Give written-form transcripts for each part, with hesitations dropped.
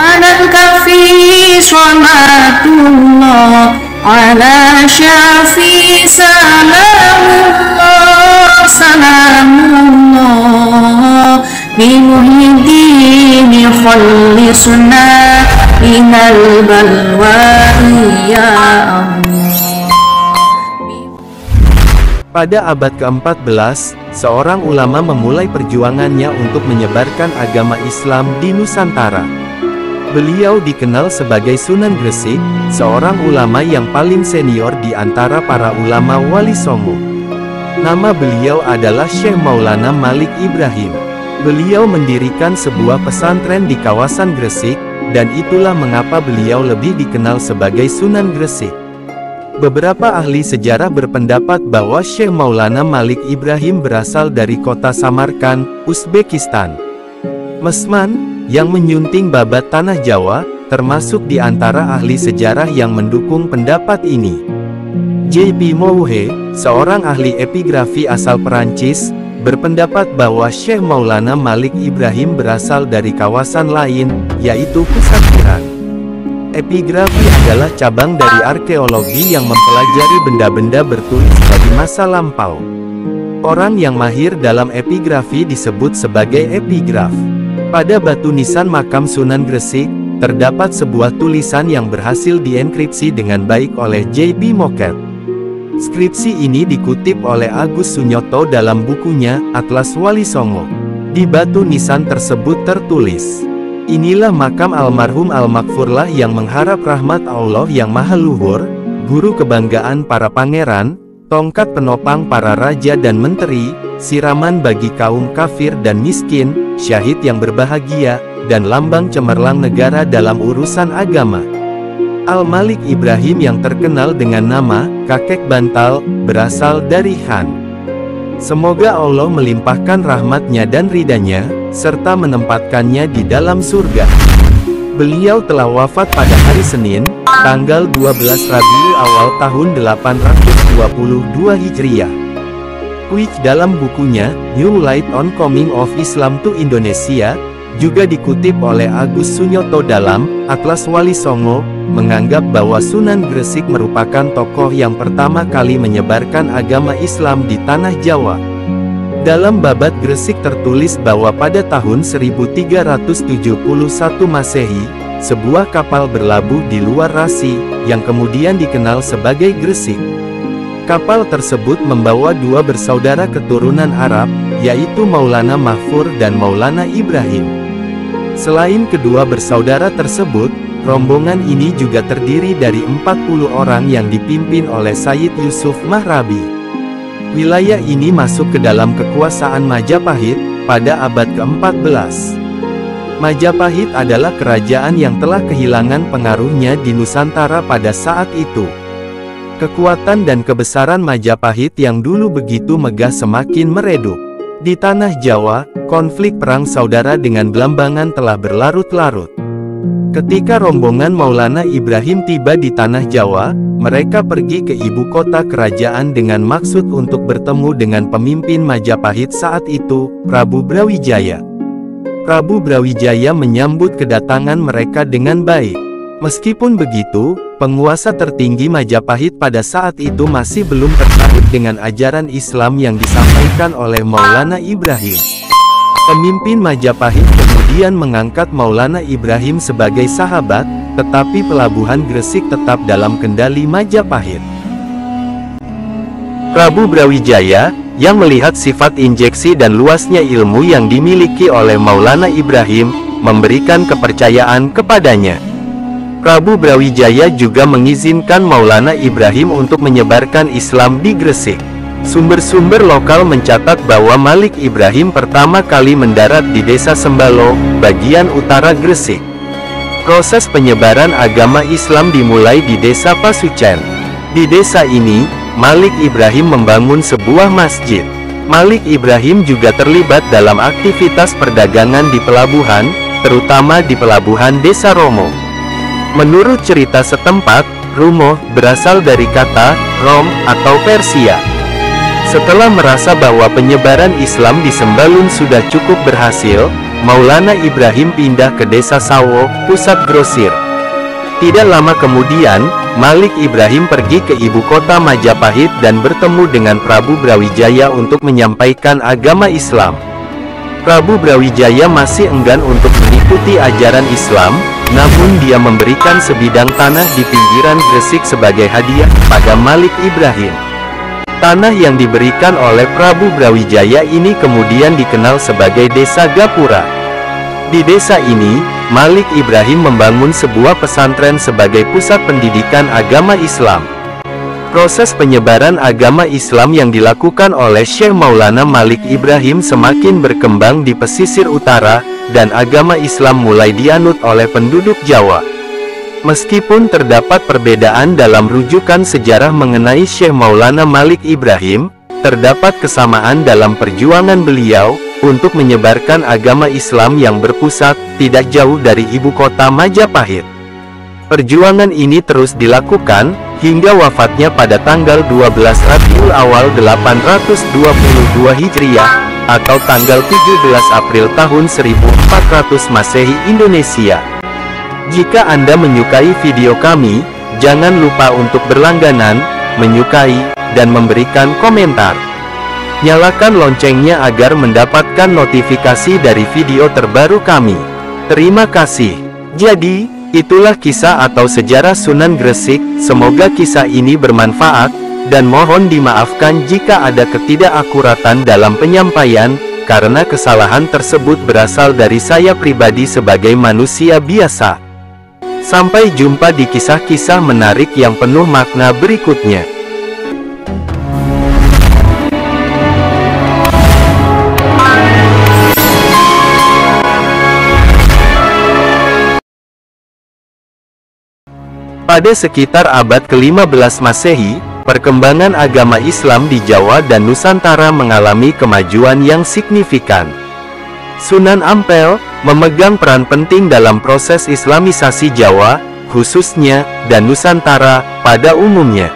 Al-Kafi salatullah ala syafi salamullah salamullah bimuhyiddin khallisna minal balwa ya Allah. Pada abad ke-14, seorang ulama memulai perjuangannya untuk menyebarkan agama Islam di Nusantara. Beliau dikenal sebagai Sunan Gresik, seorang ulama yang paling senior di antara para ulama Wali Songo. Nama beliau adalah Syekh Maulana Malik Ibrahim. Beliau mendirikan sebuah pesantren di kawasan Gresik, dan itulah mengapa beliau lebih dikenal sebagai Sunan Gresik. Beberapa ahli sejarah berpendapat bahwa Syekh Maulana Malik Ibrahim berasal dari kota Samarkand, Uzbekistan. Mesman, yang menyunting babat tanah Jawa, termasuk di antara ahli sejarah yang mendukung pendapat ini. J.P. Mouhe, seorang ahli epigrafi asal Perancis, berpendapat bahwa Syekh Maulana Malik Ibrahim berasal dari kawasan lain, yaitu pusat Iran. Epigrafi adalah cabang dari arkeologi yang mempelajari benda-benda bertulis dari masa lampau. Orang yang mahir dalam epigrafi disebut sebagai epigraf. Pada batu nisan makam Sunan Gresik, terdapat sebuah tulisan yang berhasil dienkripsi dengan baik oleh J.B. Moket. Skripsi ini dikutip oleh Agus Sunyoto dalam bukunya, Atlas Wali Songo. Di batu nisan tersebut tertulis, "Inilah makam almarhum Al-Makfurlah yang mengharap rahmat Allah yang maha luhur, guru kebanggaan para pangeran, tongkat penopang para raja dan menteri, siraman bagi kaum kafir dan miskin, syahid yang berbahagia, dan lambang cemerlang negara dalam urusan agama." Al-Malik Ibrahim yang terkenal dengan nama Kakek Bantal, berasal dari Han. Semoga Allah melimpahkan rahmatnya dan ridanya, serta menempatkannya di dalam surga. Beliau telah wafat pada hari Senin, tanggal 12 Rabiul Awal tahun 822 Hijriah. Quick dalam bukunya, New Light on Coming of Islam to Indonesia, juga dikutip oleh Agus Sunyoto dalam Atlas Wali Songo, menganggap bahwa Sunan Gresik merupakan tokoh yang pertama kali menyebarkan agama Islam di tanah Jawa. Dalam babat Gresik tertulis bahwa pada tahun 1371 Masehi, sebuah kapal berlabuh di luar Rasi, yang kemudian dikenal sebagai Gresik. Kapal tersebut membawa dua bersaudara keturunan Arab, yaitu Maulana Mahfur dan Maulana Ibrahim. Selain kedua bersaudara tersebut, rombongan ini juga terdiri dari 40 orang yang dipimpin oleh Sayyid Yusuf Mahrabi. Wilayah ini masuk ke dalam kekuasaan Majapahit pada abad ke-14. Majapahit adalah kerajaan yang telah kehilangan pengaruhnya di Nusantara pada saat itu. Kekuatan dan kebesaran Majapahit yang dulu begitu megah semakin meredup. Di tanah Jawa, konflik perang saudara dengan Blambangan telah berlarut-larut. Ketika rombongan Maulana Ibrahim tiba di tanah Jawa, mereka pergi ke ibu kota kerajaan dengan maksud untuk bertemu dengan pemimpin Majapahit saat itu, Prabu Brawijaya. Prabu Brawijaya menyambut kedatangan mereka dengan baik. Meskipun begitu, penguasa tertinggi Majapahit pada saat itu masih belum tertarik dengan ajaran Islam yang disampaikan oleh Maulana Ibrahim. Pemimpin Majapahit kemudian mengangkat Maulana Ibrahim sebagai sahabat, tetapi pelabuhan Gresik tetap dalam kendali Majapahit. Prabu Brawijaya, yang melihat sifat injeksi dan luasnya ilmu yang dimiliki oleh Maulana Ibrahim, memberikan kepercayaan kepadanya. Prabu Brawijaya juga mengizinkan Maulana Ibrahim untuk menyebarkan Islam di Gresik. Sumber-sumber lokal mencatat bahwa Malik Ibrahim pertama kali mendarat di desa Sembalo, bagian utara Gresik. Proses penyebaran agama Islam dimulai di desa Pasucen. Di desa ini, Malik Ibrahim membangun sebuah masjid. Malik Ibrahim juga terlibat dalam aktivitas perdagangan di pelabuhan, terutama di pelabuhan Desa Romo. Menurut cerita setempat, Rumoh berasal dari kata Rom atau Persia. Setelah merasa bahwa penyebaran Islam di Sembalun sudah cukup berhasil, Maulana Ibrahim pindah ke desa Sawo, pusat grosir. Tidak lama kemudian, Malik Ibrahim pergi ke ibu kota Majapahit dan bertemu dengan Prabu Brawijaya untuk menyampaikan agama Islam. Prabu Brawijaya masih enggan untuk mengikuti ajaran Islam, namun dia memberikan sebidang tanah di pinggiran Gresik sebagai hadiah pada Malik Ibrahim. Tanah yang diberikan oleh Prabu Brawijaya ini kemudian dikenal sebagai Desa Gapura. Di desa ini, Malik Ibrahim membangun sebuah pesantren sebagai pusat pendidikan agama Islam. Proses penyebaran agama Islam yang dilakukan oleh Syekh Maulana Malik Ibrahim semakin berkembang di pesisir utara, dan agama Islam mulai dianut oleh penduduk Jawa. Meskipun terdapat perbedaan dalam rujukan sejarah mengenai Syekh Maulana Malik Ibrahim, terdapat kesamaan dalam perjuangan beliau untuk menyebarkan agama Islam yang berpusat tidak jauh dari ibu kota Majapahit. Perjuangan ini terus dilakukan hingga wafatnya pada tanggal 12 Rabiul Awal 822 Hijriah atau tanggal 17 April tahun 1400 Masehi Indonesia. Jika Anda menyukai video kami, jangan lupa untuk berlangganan, menyukai, dan memberikan komentar. Nyalakan loncengnya agar mendapatkan notifikasi dari video terbaru kami. Terima kasih. Jadi, itulah kisah atau sejarah Sunan Gresik. Semoga kisah ini bermanfaat, dan mohon dimaafkan jika ada ketidakakuratan dalam penyampaian, karena kesalahan tersebut berasal dari saya pribadi sebagai manusia biasa. Sampai jumpa di kisah-kisah menarik yang penuh makna berikutnya. Pada sekitar abad ke-15 Masehi, perkembangan agama Islam di Jawa dan Nusantara mengalami kemajuan yang signifikan. Sunan Ampel memegang peran penting dalam proses Islamisasi Jawa, khususnya, dan Nusantara pada umumnya.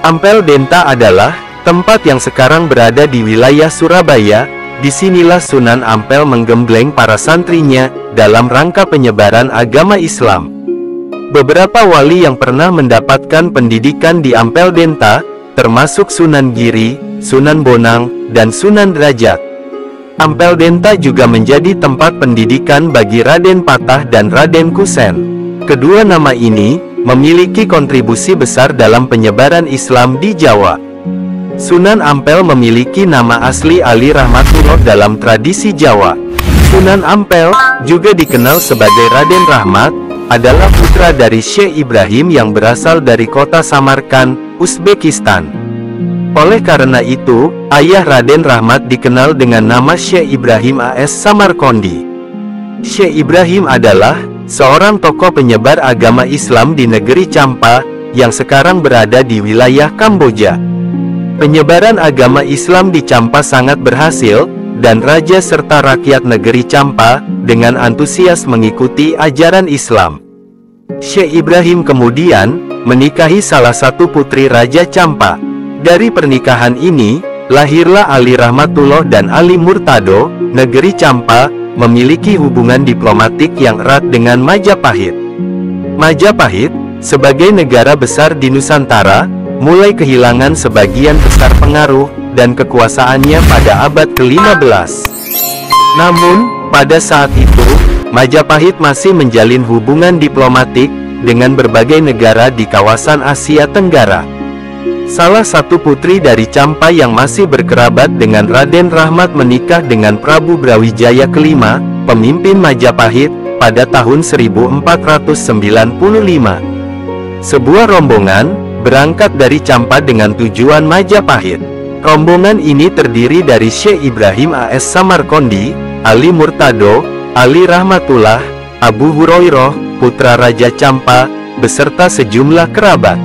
Ampel Denta adalah tempat yang sekarang berada di wilayah Surabaya. Disinilah Sunan Ampel menggembleng para santrinya dalam rangka penyebaran agama Islam. Beberapa wali yang pernah mendapatkan pendidikan di Ampel Denta, termasuk Sunan Giri, Sunan Bonang, dan Sunan Derajat. Ampel Denta juga menjadi tempat pendidikan bagi Raden Patah dan Raden Kusen. Kedua nama ini memiliki kontribusi besar dalam penyebaran Islam di Jawa. Sunan Ampel memiliki nama asli Ali Rahmatullah dalam tradisi Jawa. Sunan Ampel, juga dikenal sebagai Raden Rahmat, adalah putra dari Syekh Ibrahim yang berasal dari kota Samarkand, Uzbekistan. Oleh karena itu, ayah Raden Rahmat dikenal dengan nama Syekh Ibrahim AS Samarkandi. Syekh Ibrahim adalah seorang tokoh penyebar agama Islam di negeri Champa, yang sekarang berada di wilayah Kamboja. Penyebaran agama Islam di Champa sangat berhasil, dan raja serta rakyat negeri Champa dengan antusias mengikuti ajaran Islam. Syekh Ibrahim kemudian menikahi salah satu putri Raja Champa. Dari pernikahan ini, lahirlah Ali Rahmatullah dan Ali Murtado. Negeri Champa memiliki hubungan diplomatik yang erat dengan Majapahit. Majapahit, sebagai negara besar di Nusantara, mulai kehilangan sebagian besar pengaruh dan kekuasaannya pada abad ke-15. Namun, pada saat itu, Majapahit masih menjalin hubungan diplomatik dengan berbagai negara di kawasan Asia Tenggara. Salah satu putri dari Champa yang masih berkerabat dengan Raden Rahmat menikah dengan Prabu Brawijaya kelima, pemimpin Majapahit, pada tahun 1495. Sebuah rombongan berangkat dari Champa dengan tujuan Majapahit. Rombongan ini terdiri dari Syekh Ibrahim AS Samarkandi, Ali Murtado, Ali Rahmatullah, Abu Hurairah, putra Raja Champa, beserta sejumlah kerabat.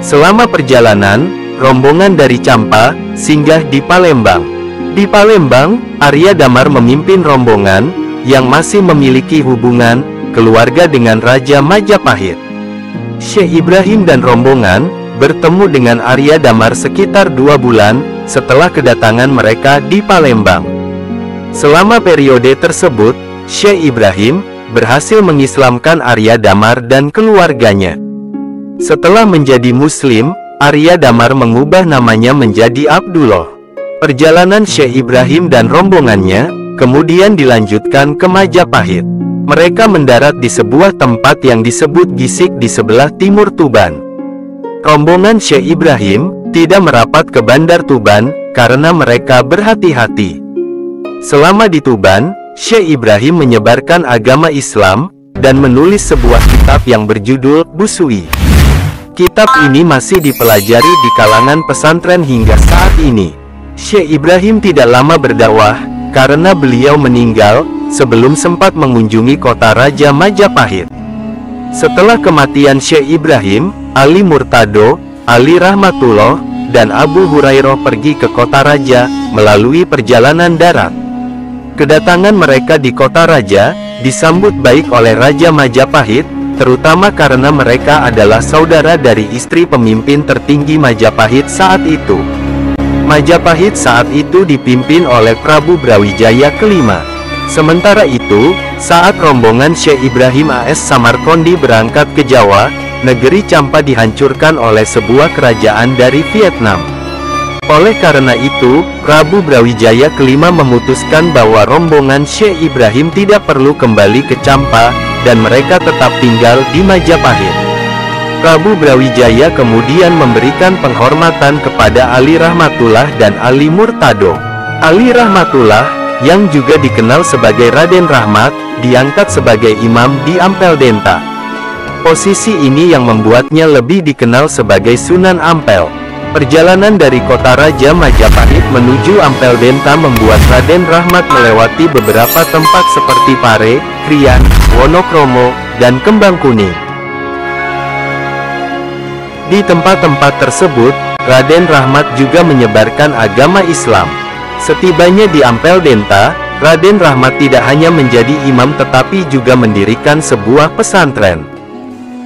Selama perjalanan, rombongan dari Champa singgah di Palembang. Di Palembang, Arya Damar memimpin rombongan yang masih memiliki hubungan keluarga dengan Raja Majapahit. Syekh Ibrahim dan rombongan bertemu dengan Arya Damar sekitar 2 bulan setelah kedatangan mereka di Palembang. Selama periode tersebut, Syekh Ibrahim berhasil mengislamkan Arya Damar dan keluarganya. Setelah menjadi Muslim, Arya Damar mengubah namanya menjadi Abdullah. Perjalanan Syekh Ibrahim dan rombongannya kemudian dilanjutkan ke Majapahit. Mereka mendarat di sebuah tempat yang disebut Gisik di sebelah timur Tuban. Rombongan Syekh Ibrahim tidak merapat ke Bandar Tuban karena mereka berhati-hati. Selama di Tuban, Syekh Ibrahim menyebarkan agama Islam dan menulis sebuah kitab yang berjudul Busui. Kitab ini masih dipelajari di kalangan pesantren hingga saat ini. Syekh Ibrahim tidak lama berdakwah karena beliau meninggal sebelum sempat mengunjungi kota Raja Majapahit. Setelah kematian Syekh Ibrahim, Ali Murtado, Ali Rahmatullah, dan Abu Hurairah pergi ke kota Raja melalui perjalanan darat. Kedatangan mereka di kota Raja disambut baik oleh Raja Majapahit, terutama karena mereka adalah saudara dari istri pemimpin tertinggi Majapahit saat itu. Majapahit saat itu dipimpin oleh Prabu Brawijaya kelima. Sementara itu, saat rombongan Syekh Ibrahim AS Samarkandi berangkat ke Jawa, negeri Campa dihancurkan oleh sebuah kerajaan dari Vietnam. Oleh karena itu, Prabu Brawijaya kelima memutuskan bahwa rombongan Syekh Ibrahim tidak perlu kembali ke Campa, dan mereka tetap tinggal di Majapahit. Prabu Brawijaya kemudian memberikan penghormatan kepada Ali Rahmatullah dan Ali Murtado. Ali Rahmatullah, yang juga dikenal sebagai Raden Rahmat, diangkat sebagai imam di Ampel Denta. Posisi ini yang membuatnya lebih dikenal sebagai Sunan Ampel. Perjalanan dari kota Raja Majapahit menuju Ampel Denta membuat Raden Rahmat melewati beberapa tempat seperti Pare, Krian, Wonokromo, dan Kembang Kuning. Di tempat-tempat tersebut, Raden Rahmat juga menyebarkan agama Islam. Setibanya di Ampel Denta, Raden Rahmat tidak hanya menjadi imam tetapi juga mendirikan sebuah pesantren.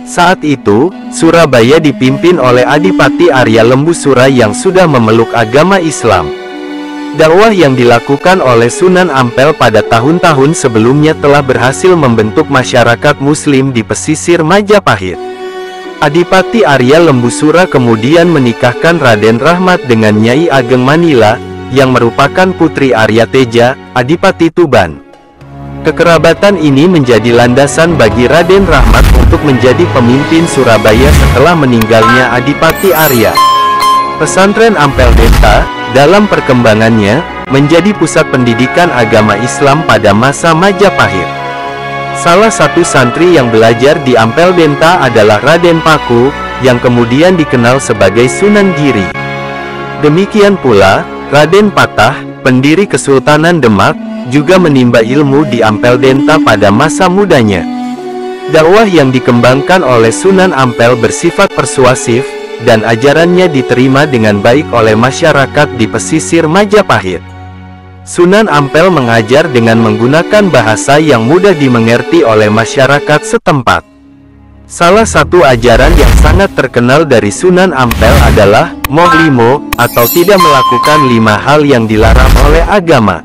Saat itu, Surabaya dipimpin oleh Adipati Arya Lembu Sura yang sudah memeluk agama Islam. Dakwah yang dilakukan oleh Sunan Ampel pada tahun-tahun sebelumnya telah berhasil membentuk masyarakat Muslim di pesisir Majapahit. Adipati Arya Lembu Sura kemudian menikahkan Raden Rahmat dengan Nyai Ageng Manila, yang merupakan putri Arya Teja, Adipati Tuban. Kekerabatan ini menjadi landasan bagi Raden Rahmat untuk menjadi pemimpin Surabaya setelah meninggalnya Adipati Arya. Pesantren Ampel Denta, dalam perkembangannya, menjadi pusat pendidikan agama Islam pada masa Majapahit. Salah satu santri yang belajar di Ampel Denta adalah Raden Paku, yang kemudian dikenal sebagai Sunan Giri. Demikian pula, Raden Patah, pendiri Kesultanan Demak, juga menimba ilmu di Ampel Denta pada masa mudanya. Dakwah yang dikembangkan oleh Sunan Ampel bersifat persuasif, dan ajarannya diterima dengan baik oleh masyarakat di pesisir Majapahit. Sunan Ampel mengajar dengan menggunakan bahasa yang mudah dimengerti oleh masyarakat setempat. Salah satu ajaran yang sangat terkenal dari Sunan Ampel adalah Moh Limo, atau tidak melakukan 5 hal yang dilarang oleh agama.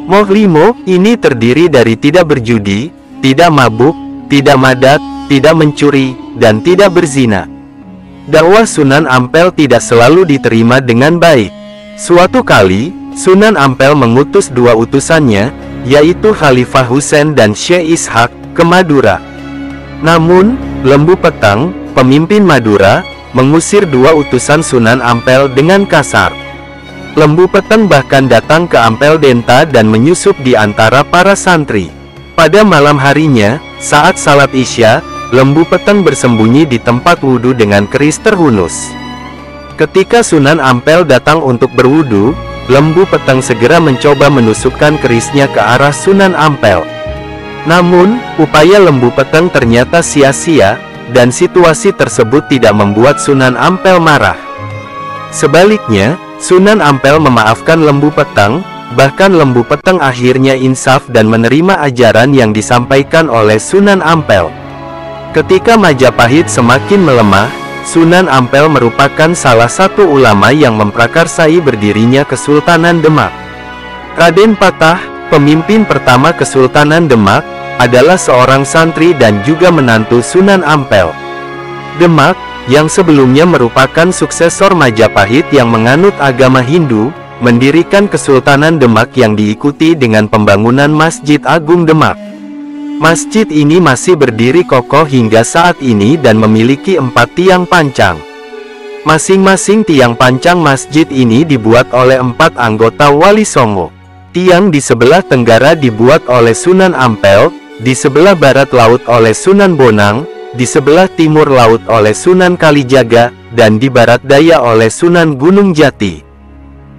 Moh Limo ini terdiri dari tidak berjudi, tidak mabuk, tidak madat, tidak mencuri, dan tidak berzina. Dakwah Sunan Ampel tidak selalu diterima dengan baik. Suatu kali, Sunan Ampel mengutus 2 utusannya, yaitu Khalifah Husain dan Syekh Ishak, ke Madura. Namun, Lembu Petang, pemimpin Madura, mengusir 2 utusan Sunan Ampel dengan kasar. Lembu Petang bahkan datang ke Ampel Denta dan menyusup di antara para santri. Pada malam harinya, saat salat Isya, Lembu Petang bersembunyi di tempat wudhu dengan keris terhunus. Ketika Sunan Ampel datang untuk berwudhu, Lembu Petang segera mencoba menusukkan kerisnya ke arah Sunan Ampel. Namun, upaya Lembu Petang ternyata sia-sia, dan situasi tersebut tidak membuat Sunan Ampel marah. Sebaliknya, Sunan Ampel memaafkan Lembu Petang, bahkan Lembu Petang akhirnya insaf dan menerima ajaran yang disampaikan oleh Sunan Ampel. Ketika Majapahit semakin melemah, Sunan Ampel merupakan salah satu ulama yang memprakarsai berdirinya Kesultanan Demak. Raden Patah, Pemimpin pertama Kesultanan Demak adalah seorang santri dan juga menantu Sunan Ampel. Demak, yang sebelumnya merupakan suksesor Majapahit yang menganut agama Hindu, mendirikan Kesultanan Demak yang diikuti dengan pembangunan Masjid Agung Demak. Masjid ini masih berdiri kokoh hingga saat ini dan memiliki 4 tiang pancang. Masing-masing tiang pancang masjid ini dibuat oleh 4 anggota Wali Songo. Tiang di sebelah tenggara dibuat oleh Sunan Ampel, di sebelah barat laut oleh Sunan Bonang, di sebelah timur laut oleh Sunan Kalijaga, dan di barat daya oleh Sunan Gunung Jati.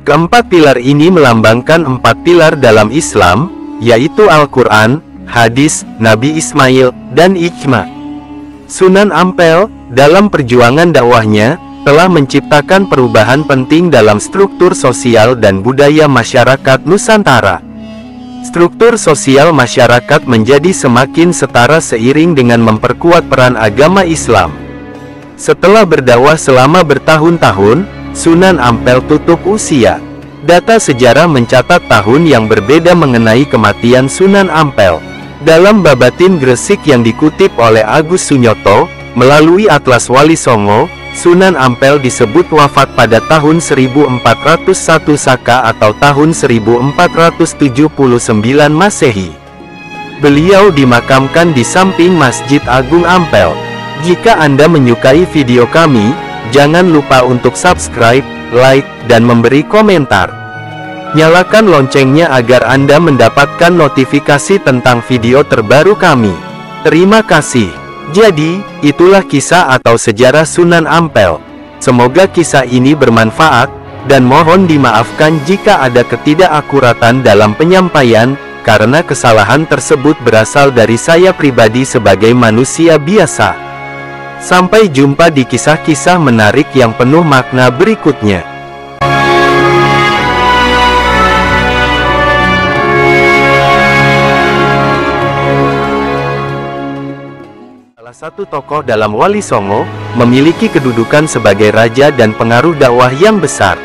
Keempat pilar ini melambangkan 4 pilar dalam Islam, yaitu Al-Quran, Hadis, Nabi Ismail, dan Ijma. Sunan Ampel, dalam perjuangan dakwahnya, telah menciptakan perubahan penting dalam struktur sosial dan budaya masyarakat Nusantara. Struktur sosial masyarakat menjadi semakin setara seiring dengan memperkuat peran agama Islam. Setelah berdakwah selama bertahun-tahun, Sunan Ampel tutup usia. Data sejarah mencatat tahun yang berbeda mengenai kematian Sunan Ampel. Dalam Babatin Gresik yang dikutip oleh Agus Sunyoto, melalui Atlas Wali Songo, Sunan Ampel disebut wafat pada tahun 1401 Saka atau tahun 1479 Masehi. Beliau dimakamkan di samping Masjid Agung Ampel. Jika Anda menyukai video kami, jangan lupa untuk subscribe, like, dan memberi komentar. Nyalakan loncengnya agar Anda mendapatkan notifikasi tentang video terbaru kami. Terima kasih. Jadi, itulah kisah atau sejarah Sunan Ampel. Semoga kisah ini bermanfaat, dan mohon dimaafkan jika ada ketidakakuratan dalam penyampaian, karena kesalahan tersebut berasal dari saya pribadi sebagai manusia biasa. Sampai jumpa di kisah-kisah menarik yang penuh makna berikutnya. Salah satu tokoh dalam Wali Songo, memiliki kedudukan sebagai raja dan pengaruh dakwah yang besar.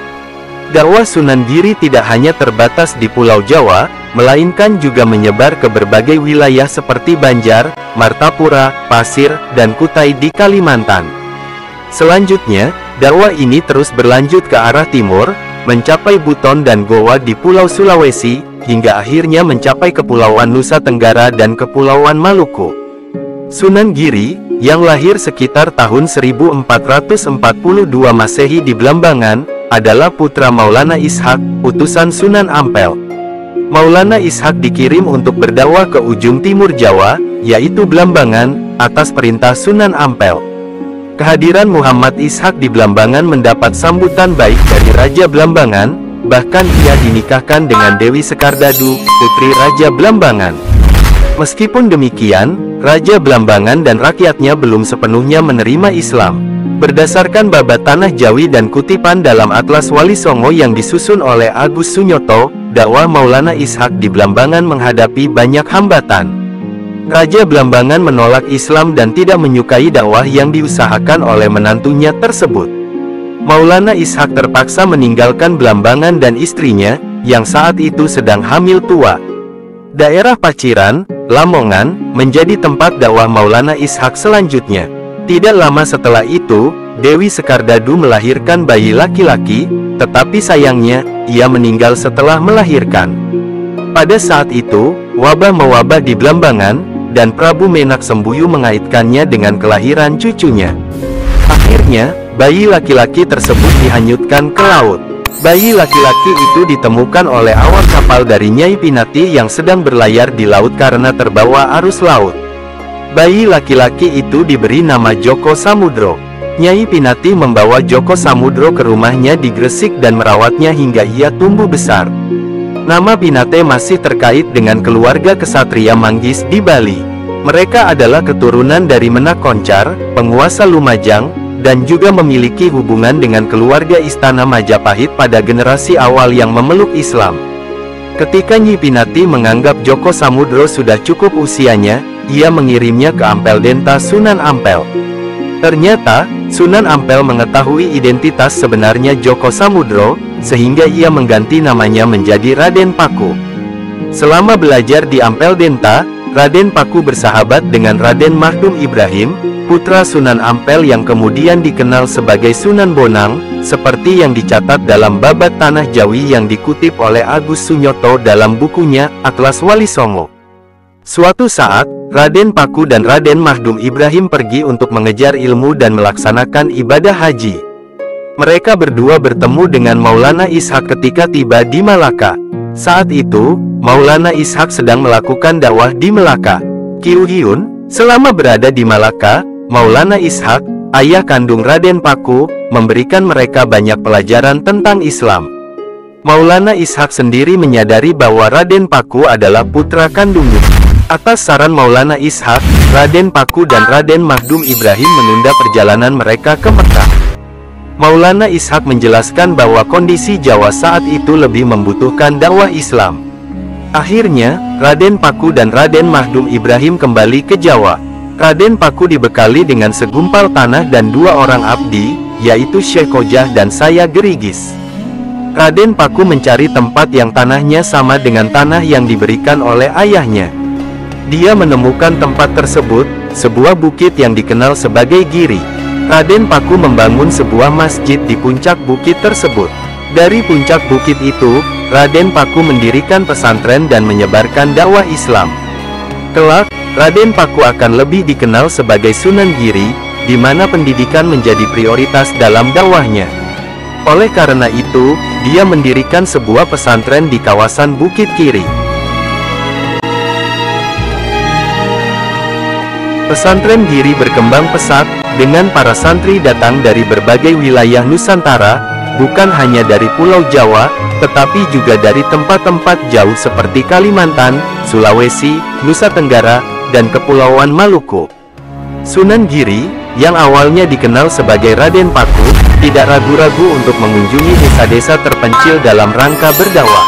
Dakwah Sunan Giri tidak hanya terbatas di Pulau Jawa, melainkan juga menyebar ke berbagai wilayah seperti Banjar, Martapura, Pasir, dan Kutai di Kalimantan. Selanjutnya, dakwah ini terus berlanjut ke arah timur, mencapai Buton dan Goa di Pulau Sulawesi, hingga akhirnya mencapai Kepulauan Nusa Tenggara dan Kepulauan Maluku. Sunan Giri, yang lahir sekitar tahun 1442 Masehi di Blambangan, adalah putra Maulana Ishak, utusan Sunan Ampel. Maulana Ishak dikirim untuk berdakwah ke ujung timur Jawa, yaitu Blambangan, atas perintah Sunan Ampel. Kehadiran Muhammad Ishak di Blambangan mendapat sambutan baik dari Raja Blambangan, bahkan ia dinikahkan dengan Dewi Sekardadu, putri Raja Blambangan. Meskipun demikian, Raja Blambangan dan rakyatnya belum sepenuhnya menerima Islam. Berdasarkan babat Tanah Jawi dan kutipan dalam Atlas Wali Songo yang disusun oleh Agus Sunyoto, dakwah Maulana Ishak di Blambangan menghadapi banyak hambatan. Raja Blambangan menolak Islam dan tidak menyukai dakwah yang diusahakan oleh menantunya tersebut. Maulana Ishak terpaksa meninggalkan Blambangan dan istrinya, yang saat itu sedang hamil tua. Daerah Paciran, Lamongan, menjadi tempat dakwah Maulana Ishak selanjutnya. Tidak lama setelah itu, Dewi Sekardadu melahirkan bayi laki-laki, tetapi sayangnya, ia meninggal setelah melahirkan. Pada saat itu, wabah mewabah di Blambangan, dan Prabu Menak Sembuyu mengaitkannya dengan kelahiran cucunya. Akhirnya, bayi laki-laki tersebut dihanyutkan ke laut. Bayi laki-laki itu ditemukan oleh awak kapal dari Nyai Pinati yang sedang berlayar di laut karena terbawa arus laut. Bayi laki-laki itu diberi nama Joko Samudro. Nyai Pinati membawa Joko Samudro ke rumahnya di Gresik dan merawatnya hingga ia tumbuh besar. Nama Pinate masih terkait dengan keluarga kesatria Manggis di Bali. Mereka adalah keturunan dari Menak Koncar, penguasa Lumajang, dan juga memiliki hubungan dengan keluarga Istana Majapahit pada generasi awal yang memeluk Islam. Ketika Nyi Pinati menganggap Joko Samudro sudah cukup usianya, ia mengirimnya ke Ampel Denta Sunan Ampel. Ternyata, Sunan Ampel mengetahui identitas sebenarnya Joko Samudro, sehingga ia mengganti namanya menjadi Raden Paku. Selama belajar di Ampel Denta, Raden Paku bersahabat dengan Raden Mahdum Ibrahim, putra Sunan Ampel yang kemudian dikenal sebagai Sunan Bonang, seperti yang dicatat dalam Babat Tanah Jawi yang dikutip oleh Agus Sunyoto dalam bukunya Atlas Wali Songo. Suatu saat, Raden Paku dan Raden Mahdum Ibrahim pergi untuk mengejar ilmu dan melaksanakan ibadah haji. Mereka berdua bertemu dengan Maulana Ishak ketika tiba di Malaka. Saat itu, Maulana Ishak sedang melakukan dakwah di Melaka. Kiu Hyun, selama berada di Malaka, Maulana Ishak, ayah kandung Raden Paku, memberikan mereka banyak pelajaran tentang Islam. Maulana Ishak sendiri menyadari bahwa Raden Paku adalah putra kandungnya. Atas saran Maulana Ishak, Raden Paku dan Raden Mahdum Ibrahim menunda perjalanan mereka ke Mekah. Maulana Ishak menjelaskan bahwa kondisi Jawa saat itu lebih membutuhkan dakwah Islam. Akhirnya, Raden Paku dan Raden Mahdum Ibrahim kembali ke Jawa. Raden Paku dibekali dengan segumpal tanah dan 2 orang abdi, yaitu Syekh Kojah dan Saya Gerigis. Raden Paku mencari tempat yang tanahnya sama dengan tanah yang diberikan oleh ayahnya. Dia menemukan tempat tersebut, sebuah bukit yang dikenal sebagai Giri. Raden Paku membangun sebuah masjid di puncak bukit tersebut. Dari puncak bukit itu, Raden Paku mendirikan pesantren dan menyebarkan dakwah Islam. Kelak, Raden Paku akan lebih dikenal sebagai Sunan Giri, di mana pendidikan menjadi prioritas dalam dakwahnya. Oleh karena itu, dia mendirikan sebuah pesantren di kawasan Bukit Kiri. Pesantren Giri berkembang pesat, dengan para santri datang dari berbagai wilayah Nusantara, bukan hanya dari Pulau Jawa, tetapi juga dari tempat-tempat jauh seperti Kalimantan, Sulawesi, Nusa Tenggara, dan Kepulauan Maluku. Sunan Giri, yang awalnya dikenal sebagai Raden Paku, tidak ragu-ragu untuk mengunjungi desa-desa terpencil dalam rangka berdakwah.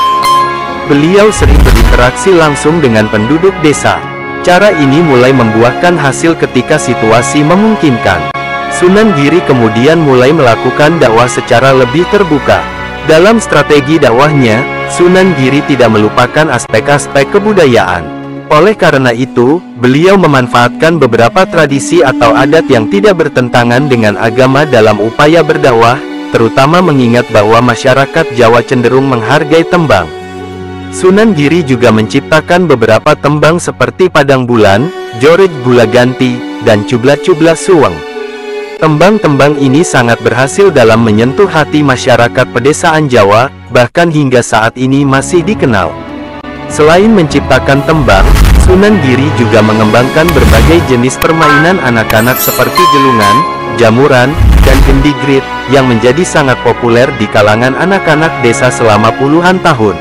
Beliau sering berinteraksi langsung dengan penduduk desa. Cara ini mulai membuahkan hasil ketika situasi memungkinkan. Sunan Giri kemudian mulai melakukan dakwah secara lebih terbuka. Dalam strategi dakwahnya, Sunan Giri tidak melupakan aspek-aspek kebudayaan. Oleh karena itu, beliau memanfaatkan beberapa tradisi atau adat yang tidak bertentangan dengan agama dalam upaya berdakwah, terutama mengingat bahwa masyarakat Jawa cenderung menghargai tembang. Sunan Giri juga menciptakan beberapa tembang seperti Padang Bulan, Joret Gulaganti, dan Cubla-Cubla Suweng. Tembang-tembang ini sangat berhasil dalam menyentuh hati masyarakat pedesaan Jawa, bahkan hingga saat ini masih dikenal. Selain menciptakan tembang, Sunan Giri juga mengembangkan berbagai jenis permainan anak-anak seperti gelungan, jamuran, dan gendigrit, yang menjadi sangat populer di kalangan anak-anak desa selama puluhan tahun.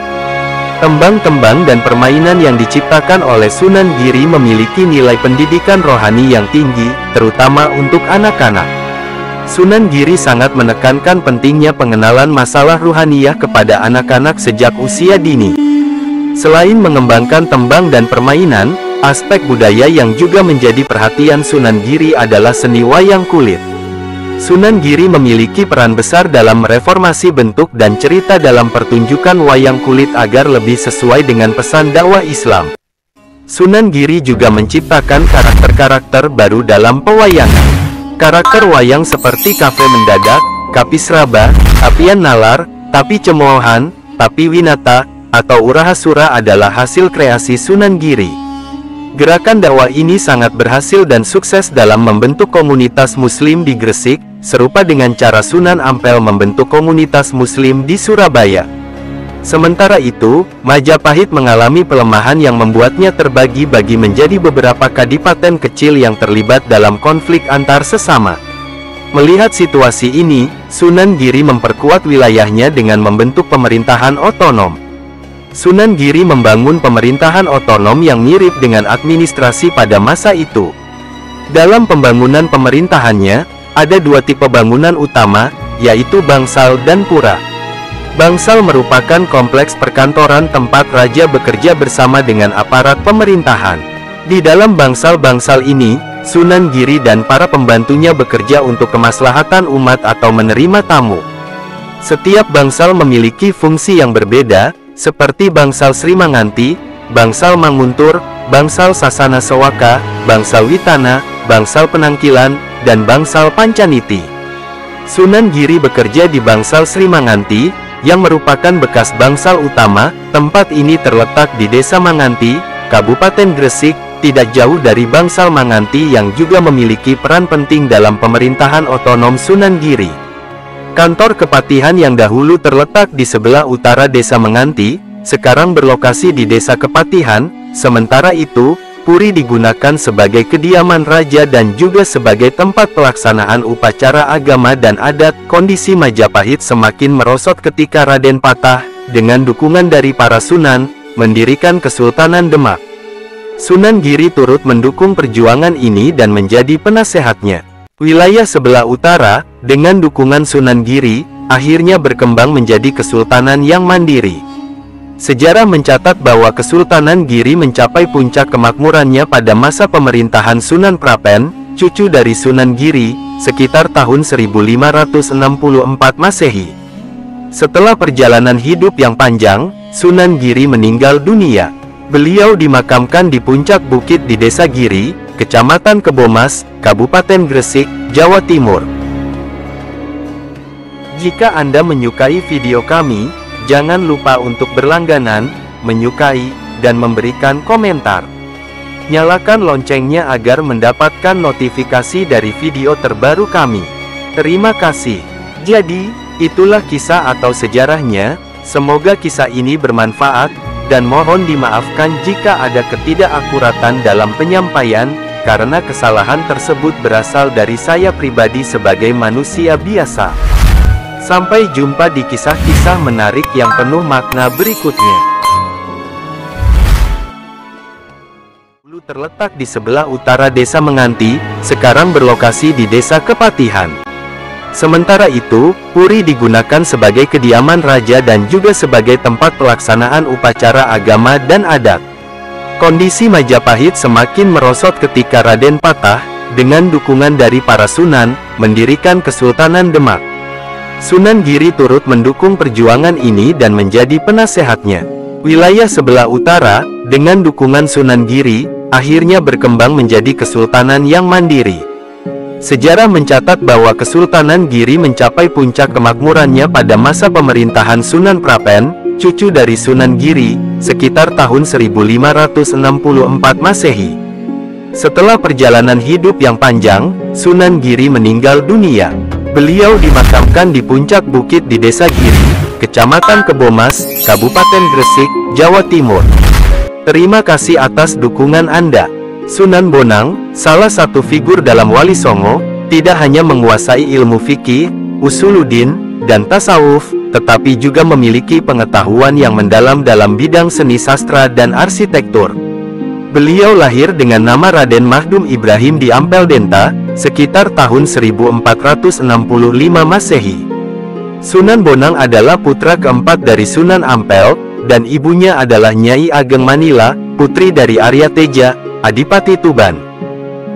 Tembang-tembang dan permainan yang diciptakan oleh Sunan Giri memiliki nilai pendidikan rohani yang tinggi, terutama untuk anak-anak. Sunan Giri sangat menekankan pentingnya pengenalan masalah ruhaniyah kepada anak-anak sejak usia dini. Selain mengembangkan tembang dan permainan, aspek budaya yang juga menjadi perhatian Sunan Giri adalah seni wayang kulit. Sunan Giri memiliki peran besar dalam mereformasi bentuk dan cerita dalam pertunjukan wayang kulit agar lebih sesuai dengan pesan dakwah Islam. Sunan Giri juga menciptakan karakter-karakter baru dalam pewayangan. Karakter wayang seperti Kafe Mendadak, Kapisraba, Tapian Nalar, Tapi Cemoohan, Tapi Winata, atau Urahasura adalah hasil kreasi Sunan Giri. Gerakan dakwah ini sangat berhasil dan sukses dalam membentuk komunitas muslim di Gresik, serupa dengan cara Sunan Ampel membentuk komunitas muslim di Surabaya. Sementara itu, Majapahit mengalami pelemahan yang membuatnya terbagi-bagi menjadi beberapa kadipaten kecil yang terlibat dalam konflik antar sesama. Melihat situasi ini, Sunan Giri memperkuat wilayahnya dengan membentuk pemerintahan otonom. Sunan Giri membangun pemerintahan otonom yang mirip dengan administrasi pada masa itu. Dalam pembangunan pemerintahannya, ada 2 tipe bangunan utama, yaitu bangsal dan pura. Bangsal merupakan kompleks perkantoran tempat raja bekerja bersama dengan aparat pemerintahan. Di dalam bangsal-bangsal ini, Sunan Giri dan para pembantunya bekerja untuk kemaslahatan umat atau menerima tamu. Setiap bangsal memiliki fungsi yang berbeda, seperti bangsal Sri Manganti, bangsal Manguntur, bangsal Sasana Sewaka, bangsal Witana, bangsal Penangkilan, dan bangsal Pancaniti. Sunan Giri bekerja di bangsal Sri Manganti, yang merupakan bekas bangsal utama. Tempat ini terletak di Desa Manganti, Kabupaten Gresik, tidak jauh dari bangsal Manganti yang juga memiliki peran penting dalam pemerintahan otonom Sunan Giri. Kantor Kepatihan yang dahulu terletak di sebelah utara Desa Manganti, sekarang berlokasi di Desa Kepatihan. Sementara itu, Puri digunakan sebagai kediaman raja dan juga sebagai tempat pelaksanaan upacara agama dan adat. Kondisi Majapahit semakin merosot ketika Raden Patah, dengan dukungan dari para sunan, mendirikan Kesultanan Demak. Sunan Giri turut mendukung perjuangan ini dan menjadi penasehatnya. Wilayah sebelah utara, dengan dukungan Sunan Giri, akhirnya berkembang menjadi kesultanan yang mandiri. Sejarah mencatat bahwa Kesultanan Giri mencapai puncak kemakmurannya pada masa pemerintahan Sunan Prapen, cucu dari Sunan Giri, sekitar tahun 1564 Masehi. Setelah perjalanan hidup yang panjang, Sunan Giri meninggal dunia. Beliau dimakamkan di puncak bukit di Desa Giri, Kecamatan Kebomas, Kabupaten Gresik, Jawa Timur. Jika Anda menyukai video kami, jangan lupa untuk berlangganan, menyukai, dan memberikan komentar. Nyalakan loncengnya agar mendapatkan notifikasi dari video terbaru kami. Terima kasih. Jadi, itulah kisah atau sejarahnya. Semoga kisah ini bermanfaat, dan mohon dimaafkan jika ada ketidakakuratan dalam penyampaian, karena kesalahan tersebut berasal dari saya pribadi sebagai manusia biasa. Sampai jumpa di kisah-kisah menarik yang penuh makna berikutnya. Dulu terletak di sebelah utara Desa Menganti, sekarang berlokasi di Desa Kepatihan. Sementara itu, Puri digunakan sebagai kediaman raja dan juga sebagai tempat pelaksanaan upacara agama dan adat. Kondisi Majapahit semakin merosot ketika Raden Patah, dengan dukungan dari para sunan, mendirikan Kesultanan Demak. Sunan Giri turut mendukung perjuangan ini dan menjadi penasehatnya. Wilayah sebelah utara, dengan dukungan Sunan Giri, akhirnya berkembang menjadi kesultanan yang mandiri. Sejarah mencatat bahwa Kesultanan Giri mencapai puncak kemakmurannya pada masa pemerintahan Sunan Prapen, cucu dari Sunan Giri, sekitar tahun 1564 Masehi. Setelah perjalanan hidup yang panjang, Sunan Giri meninggal dunia. Beliau dimakamkan di puncak bukit di Desa Giri, Kecamatan Kebomas, Kabupaten Gresik, Jawa Timur. Terima kasih atas dukungan Anda. Sunan Bonang, salah satu figur dalam Wali Songo, tidak hanya menguasai ilmu fikih, usuluddin, dan tasawuf, tetapi juga memiliki pengetahuan yang mendalam dalam bidang seni sastra dan arsitektur. Beliau lahir dengan nama Raden Mahdum Ibrahim di Ampel Denta, sekitar tahun 1465 Masehi. Sunan Bonang adalah putra keempat dari Sunan Ampel, dan ibunya adalah Nyai Ageng Manila, putri dari Arya Teja, Adipati Tuban.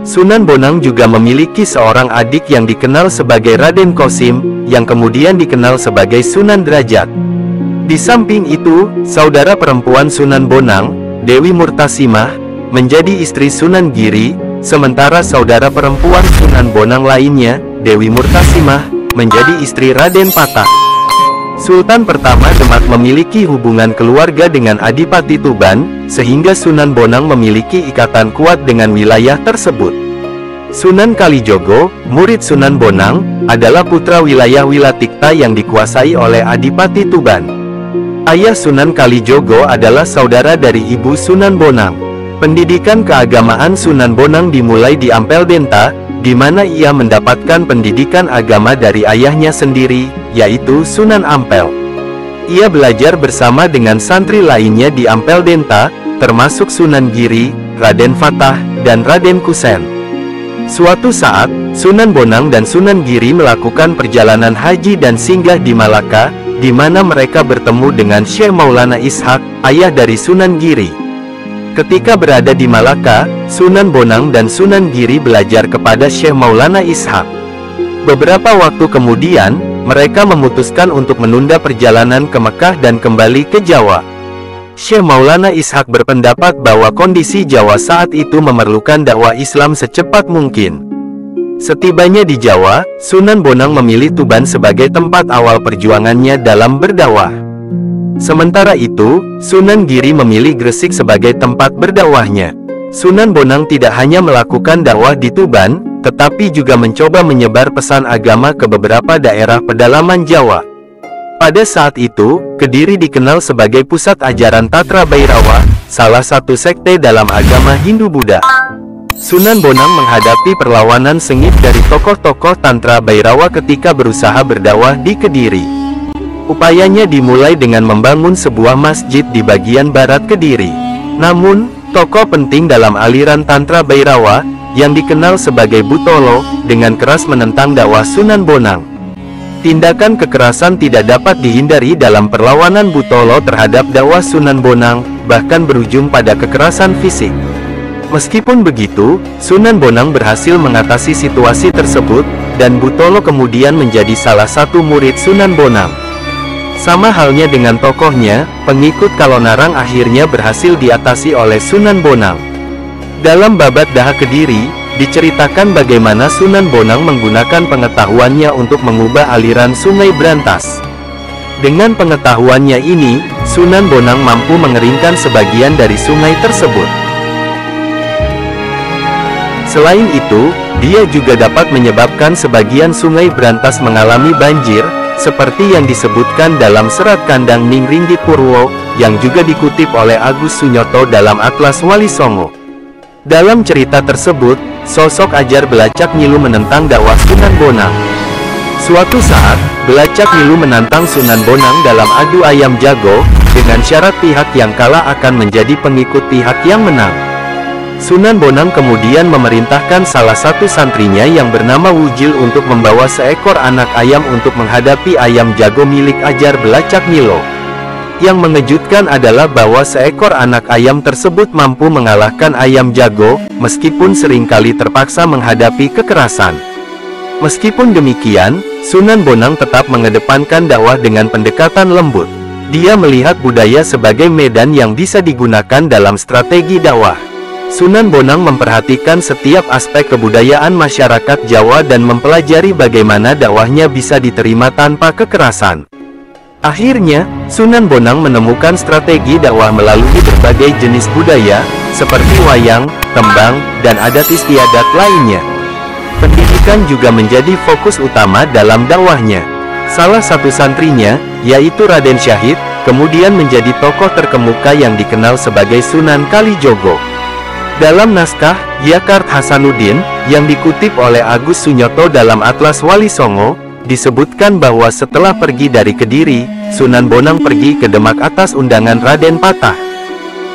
Sunan Bonang juga memiliki seorang adik yang dikenal sebagai Raden Kosim, yang kemudian dikenal sebagai Sunan Derajat. Di samping itu, saudara perempuan Sunan Bonang, Dewi Murtasimah, menjadi istri Sunan Giri, sementara saudara perempuan Sunan Bonang lainnya, Dewi Murtasimah, menjadi istri Raden Patah. Sultan pertama Demak memiliki hubungan keluarga dengan Adipati Tuban, sehingga Sunan Bonang memiliki ikatan kuat dengan wilayah tersebut. Sunan Kalijogo, murid Sunan Bonang, adalah putra wilayah Wilatikta yang dikuasai oleh Adipati Tuban. Ayah Sunan Kalijogo adalah saudara dari ibu Sunan Bonang. Pendidikan keagamaan Sunan Bonang dimulai di Ampel Denta, di mana ia mendapatkan pendidikan agama dari ayahnya sendiri, yaitu Sunan Ampel. Ia belajar bersama dengan santri lainnya di Ampel Denta, termasuk Sunan Giri, Raden Fatah, dan Raden Kusen. Suatu saat, Sunan Bonang dan Sunan Giri melakukan perjalanan haji dan singgah di Malaka, di mana mereka bertemu dengan Syekh Maulana Ishak, ayah dari Sunan Giri. Ketika berada di Malaka, Sunan Bonang dan Sunan Giri belajar kepada Syekh Maulana Ishak. Beberapa waktu kemudian, mereka memutuskan untuk menunda perjalanan ke Mekah dan kembali ke Jawa. Syekh Maulana Ishaq berpendapat bahwa kondisi Jawa saat itu memerlukan dakwah Islam secepat mungkin. Setibanya di Jawa, Sunan Bonang memilih Tuban sebagai tempat awal perjuangannya dalam berdakwah. Sementara itu, Sunan Giri memilih Gresik sebagai tempat berdakwahnya. Sunan Bonang tidak hanya melakukan dakwah di Tuban, tetapi juga mencoba menyebar pesan agama ke beberapa daerah pedalaman Jawa. Pada saat itu, Kediri dikenal sebagai pusat ajaran Tatra Bhairawa, salah satu sekte dalam agama Hindu-Buddha. Sunan Bonang menghadapi perlawanan sengit dari tokoh-tokoh Tantra Bhairawa ketika berusaha berdakwah di Kediri. Upayanya dimulai dengan membangun sebuah masjid di bagian barat Kediri. Namun, tokoh penting dalam aliran Tantra Bhairawa, yang dikenal sebagai Butolo, dengan keras menentang dakwah Sunan Bonang. Tindakan kekerasan tidak dapat dihindari dalam perlawanan Butolo terhadap dakwah Sunan Bonang, bahkan berujung pada kekerasan fisik. Meskipun begitu, Sunan Bonang berhasil mengatasi situasi tersebut, dan Butolo kemudian menjadi salah satu murid Sunan Bonang. Sama halnya dengan tokohnya, pengikut Kalonarang akhirnya berhasil diatasi oleh Sunan Bonang. Dalam Babat Daha Kediri, diceritakan bagaimana Sunan Bonang menggunakan pengetahuannya untuk mengubah aliran Sungai Brantas. Dengan pengetahuannya ini, Sunan Bonang mampu mengeringkan sebagian dari sungai tersebut. Selain itu, dia juga dapat menyebabkan sebagian Sungai Brantas mengalami banjir, seperti yang disebutkan dalam Serat Kandang Ningringgit Purwo, yang juga dikutip oleh Agus Sunyoto dalam Atlas Wali Songo. Dalam cerita tersebut, sosok Ajar Belacak Nyilu menentang dakwah Sunan Bonang. Suatu saat, Belacak Nyilu menantang Sunan Bonang dalam adu ayam jago, dengan syarat pihak yang kalah akan menjadi pengikut pihak yang menang. Sunan Bonang kemudian memerintahkan salah satu santrinya yang bernama Wujil untuk membawa seekor anak ayam untuk menghadapi ayam jago milik Ajar Belacak Nyilu. Yang mengejutkan adalah bahwa seekor anak ayam tersebut mampu mengalahkan ayam jago, meskipun seringkali terpaksa menghadapi kekerasan. Meskipun demikian, Sunan Bonang tetap mengedepankan dakwah dengan pendekatan lembut. Dia melihat budaya sebagai medan yang bisa digunakan dalam strategi dakwah. Sunan Bonang memperhatikan setiap aspek kebudayaan masyarakat Jawa dan mempelajari bagaimana dakwahnya bisa diterima tanpa kekerasan. Akhirnya, Sunan Bonang menemukan strategi dakwah melalui berbagai jenis budaya, seperti wayang, tembang, dan adat istiadat lainnya. Pendidikan juga menjadi fokus utama dalam dakwahnya. Salah satu santrinya, yaitu Raden Syahid, kemudian menjadi tokoh terkemuka yang dikenal sebagai Sunan Kalijogo. Dalam naskah Yakart Hasanuddin, yang dikutip oleh Agus Sunyoto dalam Atlas Wali Songo, disebutkan bahwa setelah pergi dari Kediri, Sunan Bonang pergi ke Demak atas undangan Raden Patah.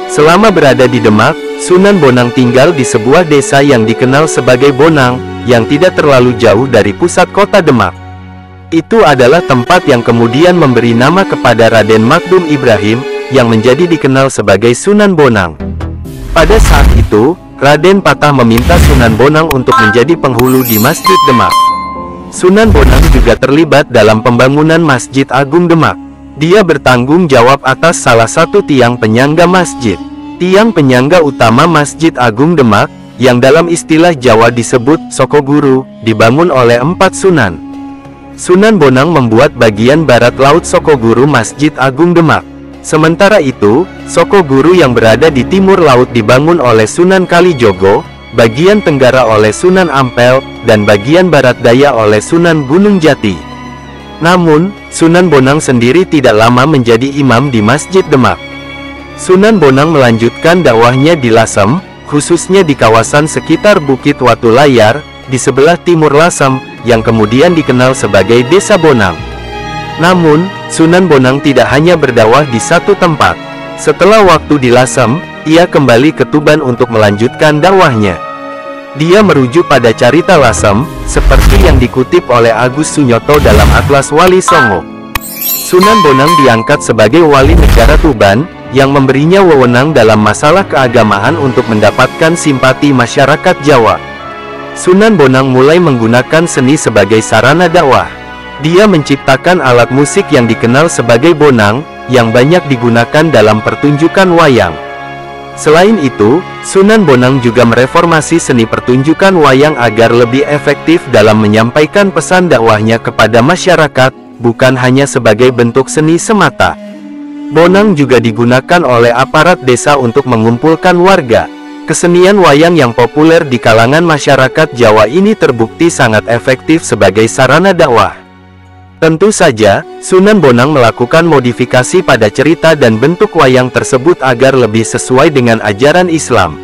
Selama berada di Demak, Sunan Bonang tinggal di sebuah desa yang dikenal sebagai Bonang, yang tidak terlalu jauh dari pusat kota Demak. Itu adalah tempat yang kemudian memberi nama kepada Raden Makdum Ibrahim, yang menjadi dikenal sebagai Sunan Bonang. Pada saat itu, Raden Patah meminta Sunan Bonang untuk menjadi penghulu di Masjid Demak. Sunan Bonang juga terlibat dalam pembangunan Masjid Agung Demak. Dia bertanggung jawab atas salah satu tiang penyangga masjid. Tiang penyangga utama Masjid Agung Demak, yang dalam istilah Jawa disebut Sokoguru, dibangun oleh 4 sunan. Sunan Bonang membuat bagian barat laut Sokoguru Masjid Agung Demak. Sementara itu, Sokoguru yang berada di timur laut dibangun oleh Sunan Kalijogo, bagian tenggara oleh Sunan Ampel, dan bagian barat daya oleh Sunan Gunung Jati. Namun, Sunan Bonang sendiri tidak lama menjadi imam di Masjid Demak. Sunan Bonang melanjutkan dakwahnya di Lasem, khususnya di kawasan sekitar Bukit Watu Layar, di sebelah timur Lasem, yang kemudian dikenal sebagai Desa Bonang. Namun, Sunan Bonang tidak hanya berdakwah di satu tempat. Setelah waktu di Lasem, ia kembali ke Tuban untuk melanjutkan dakwahnya. Dia merujuk pada Carita Lasem, seperti yang dikutip oleh Agus Sunyoto dalam Atlas Wali Songo. Sunan Bonang diangkat sebagai wali negara Tuban, yang memberinya wewenang dalam masalah keagamaan untuk mendapatkan simpati masyarakat Jawa. Sunan Bonang mulai menggunakan seni sebagai sarana dakwah. Dia menciptakan alat musik yang dikenal sebagai bonang, yang banyak digunakan dalam pertunjukan wayang. Selain itu, Sunan Bonang juga mereformasi seni pertunjukan wayang agar lebih efektif dalam menyampaikan pesan dakwahnya kepada masyarakat, bukan hanya sebagai bentuk seni semata. Bonang juga digunakan oleh aparat desa untuk mengumpulkan warga. Kesenian wayang yang populer di kalangan masyarakat Jawa ini terbukti sangat efektif sebagai sarana dakwah. Tentu saja, Sunan Bonang melakukan modifikasi pada cerita dan bentuk wayang tersebut agar lebih sesuai dengan ajaran Islam.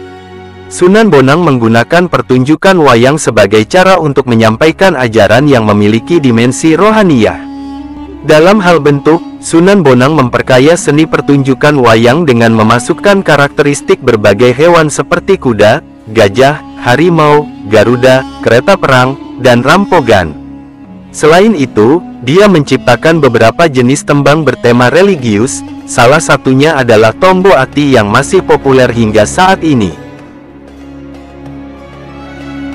Sunan Bonang menggunakan pertunjukan wayang sebagai cara untuk menyampaikan ajaran yang memiliki dimensi rohaniyah. Dalam hal bentuk, Sunan Bonang memperkaya seni pertunjukan wayang dengan memasukkan karakteristik berbagai hewan seperti kuda, gajah, harimau, garuda, kereta perang, dan rampogan. Selain itu, dia menciptakan beberapa jenis tembang bertema religius, salah satunya adalah Tombo Ati yang masih populer hingga saat ini.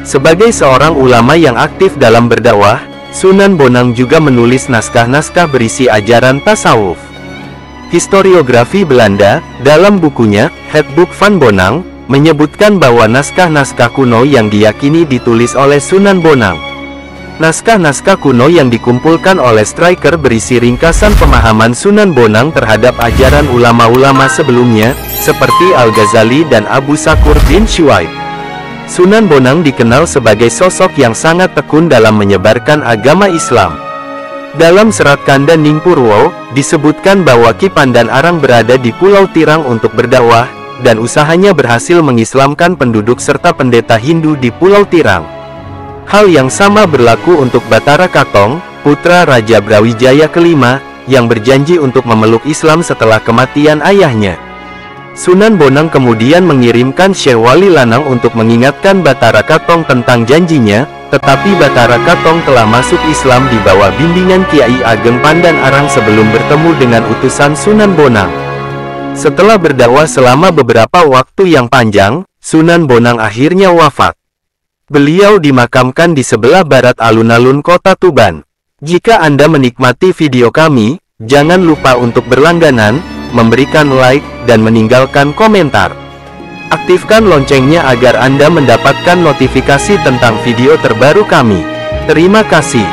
Sebagai seorang ulama yang aktif dalam berdakwah, Sunan Bonang juga menulis naskah-naskah berisi ajaran tasawuf. Historiografi Belanda, dalam bukunya, Het Boek van Bonang, menyebutkan bahwa naskah-naskah kuno yang diyakini ditulis oleh Sunan Bonang. Naskah-naskah kuno yang dikumpulkan oleh Stryker berisi ringkasan pemahaman Sunan Bonang terhadap ajaran ulama-ulama sebelumnya, seperti Al-Ghazali dan Abu Sakur bin Shuaib. Sunan Bonang dikenal sebagai sosok yang sangat tekun dalam menyebarkan agama Islam. Dalam serat Kanda Ning Purwo, disebutkan bahwa Ki Pandan Arang berada di Pulau Tirang untuk berdakwah, dan usahanya berhasil mengislamkan penduduk serta pendeta Hindu di Pulau Tirang. Hal yang sama berlaku untuk Batara Katong, putra Raja Brawijaya kelima, yang berjanji untuk memeluk Islam setelah kematian ayahnya. Sunan Bonang kemudian mengirimkan Syekh Wali Lanang untuk mengingatkan Batara Katong tentang janjinya, tetapi Batara Katong telah masuk Islam di bawah bimbingan Kiai Ageng Pandan Arang sebelum bertemu dengan utusan Sunan Bonang. Setelah berdakwah selama beberapa waktu yang panjang, Sunan Bonang akhirnya wafat. Beliau dimakamkan di sebelah barat alun-alun kota Tuban. Jika Anda menikmati video kami, jangan lupa untuk berlangganan, memberikan like, dan meninggalkan komentar. Aktifkan loncengnya agar Anda mendapatkan notifikasi tentang video terbaru kami. Terima kasih.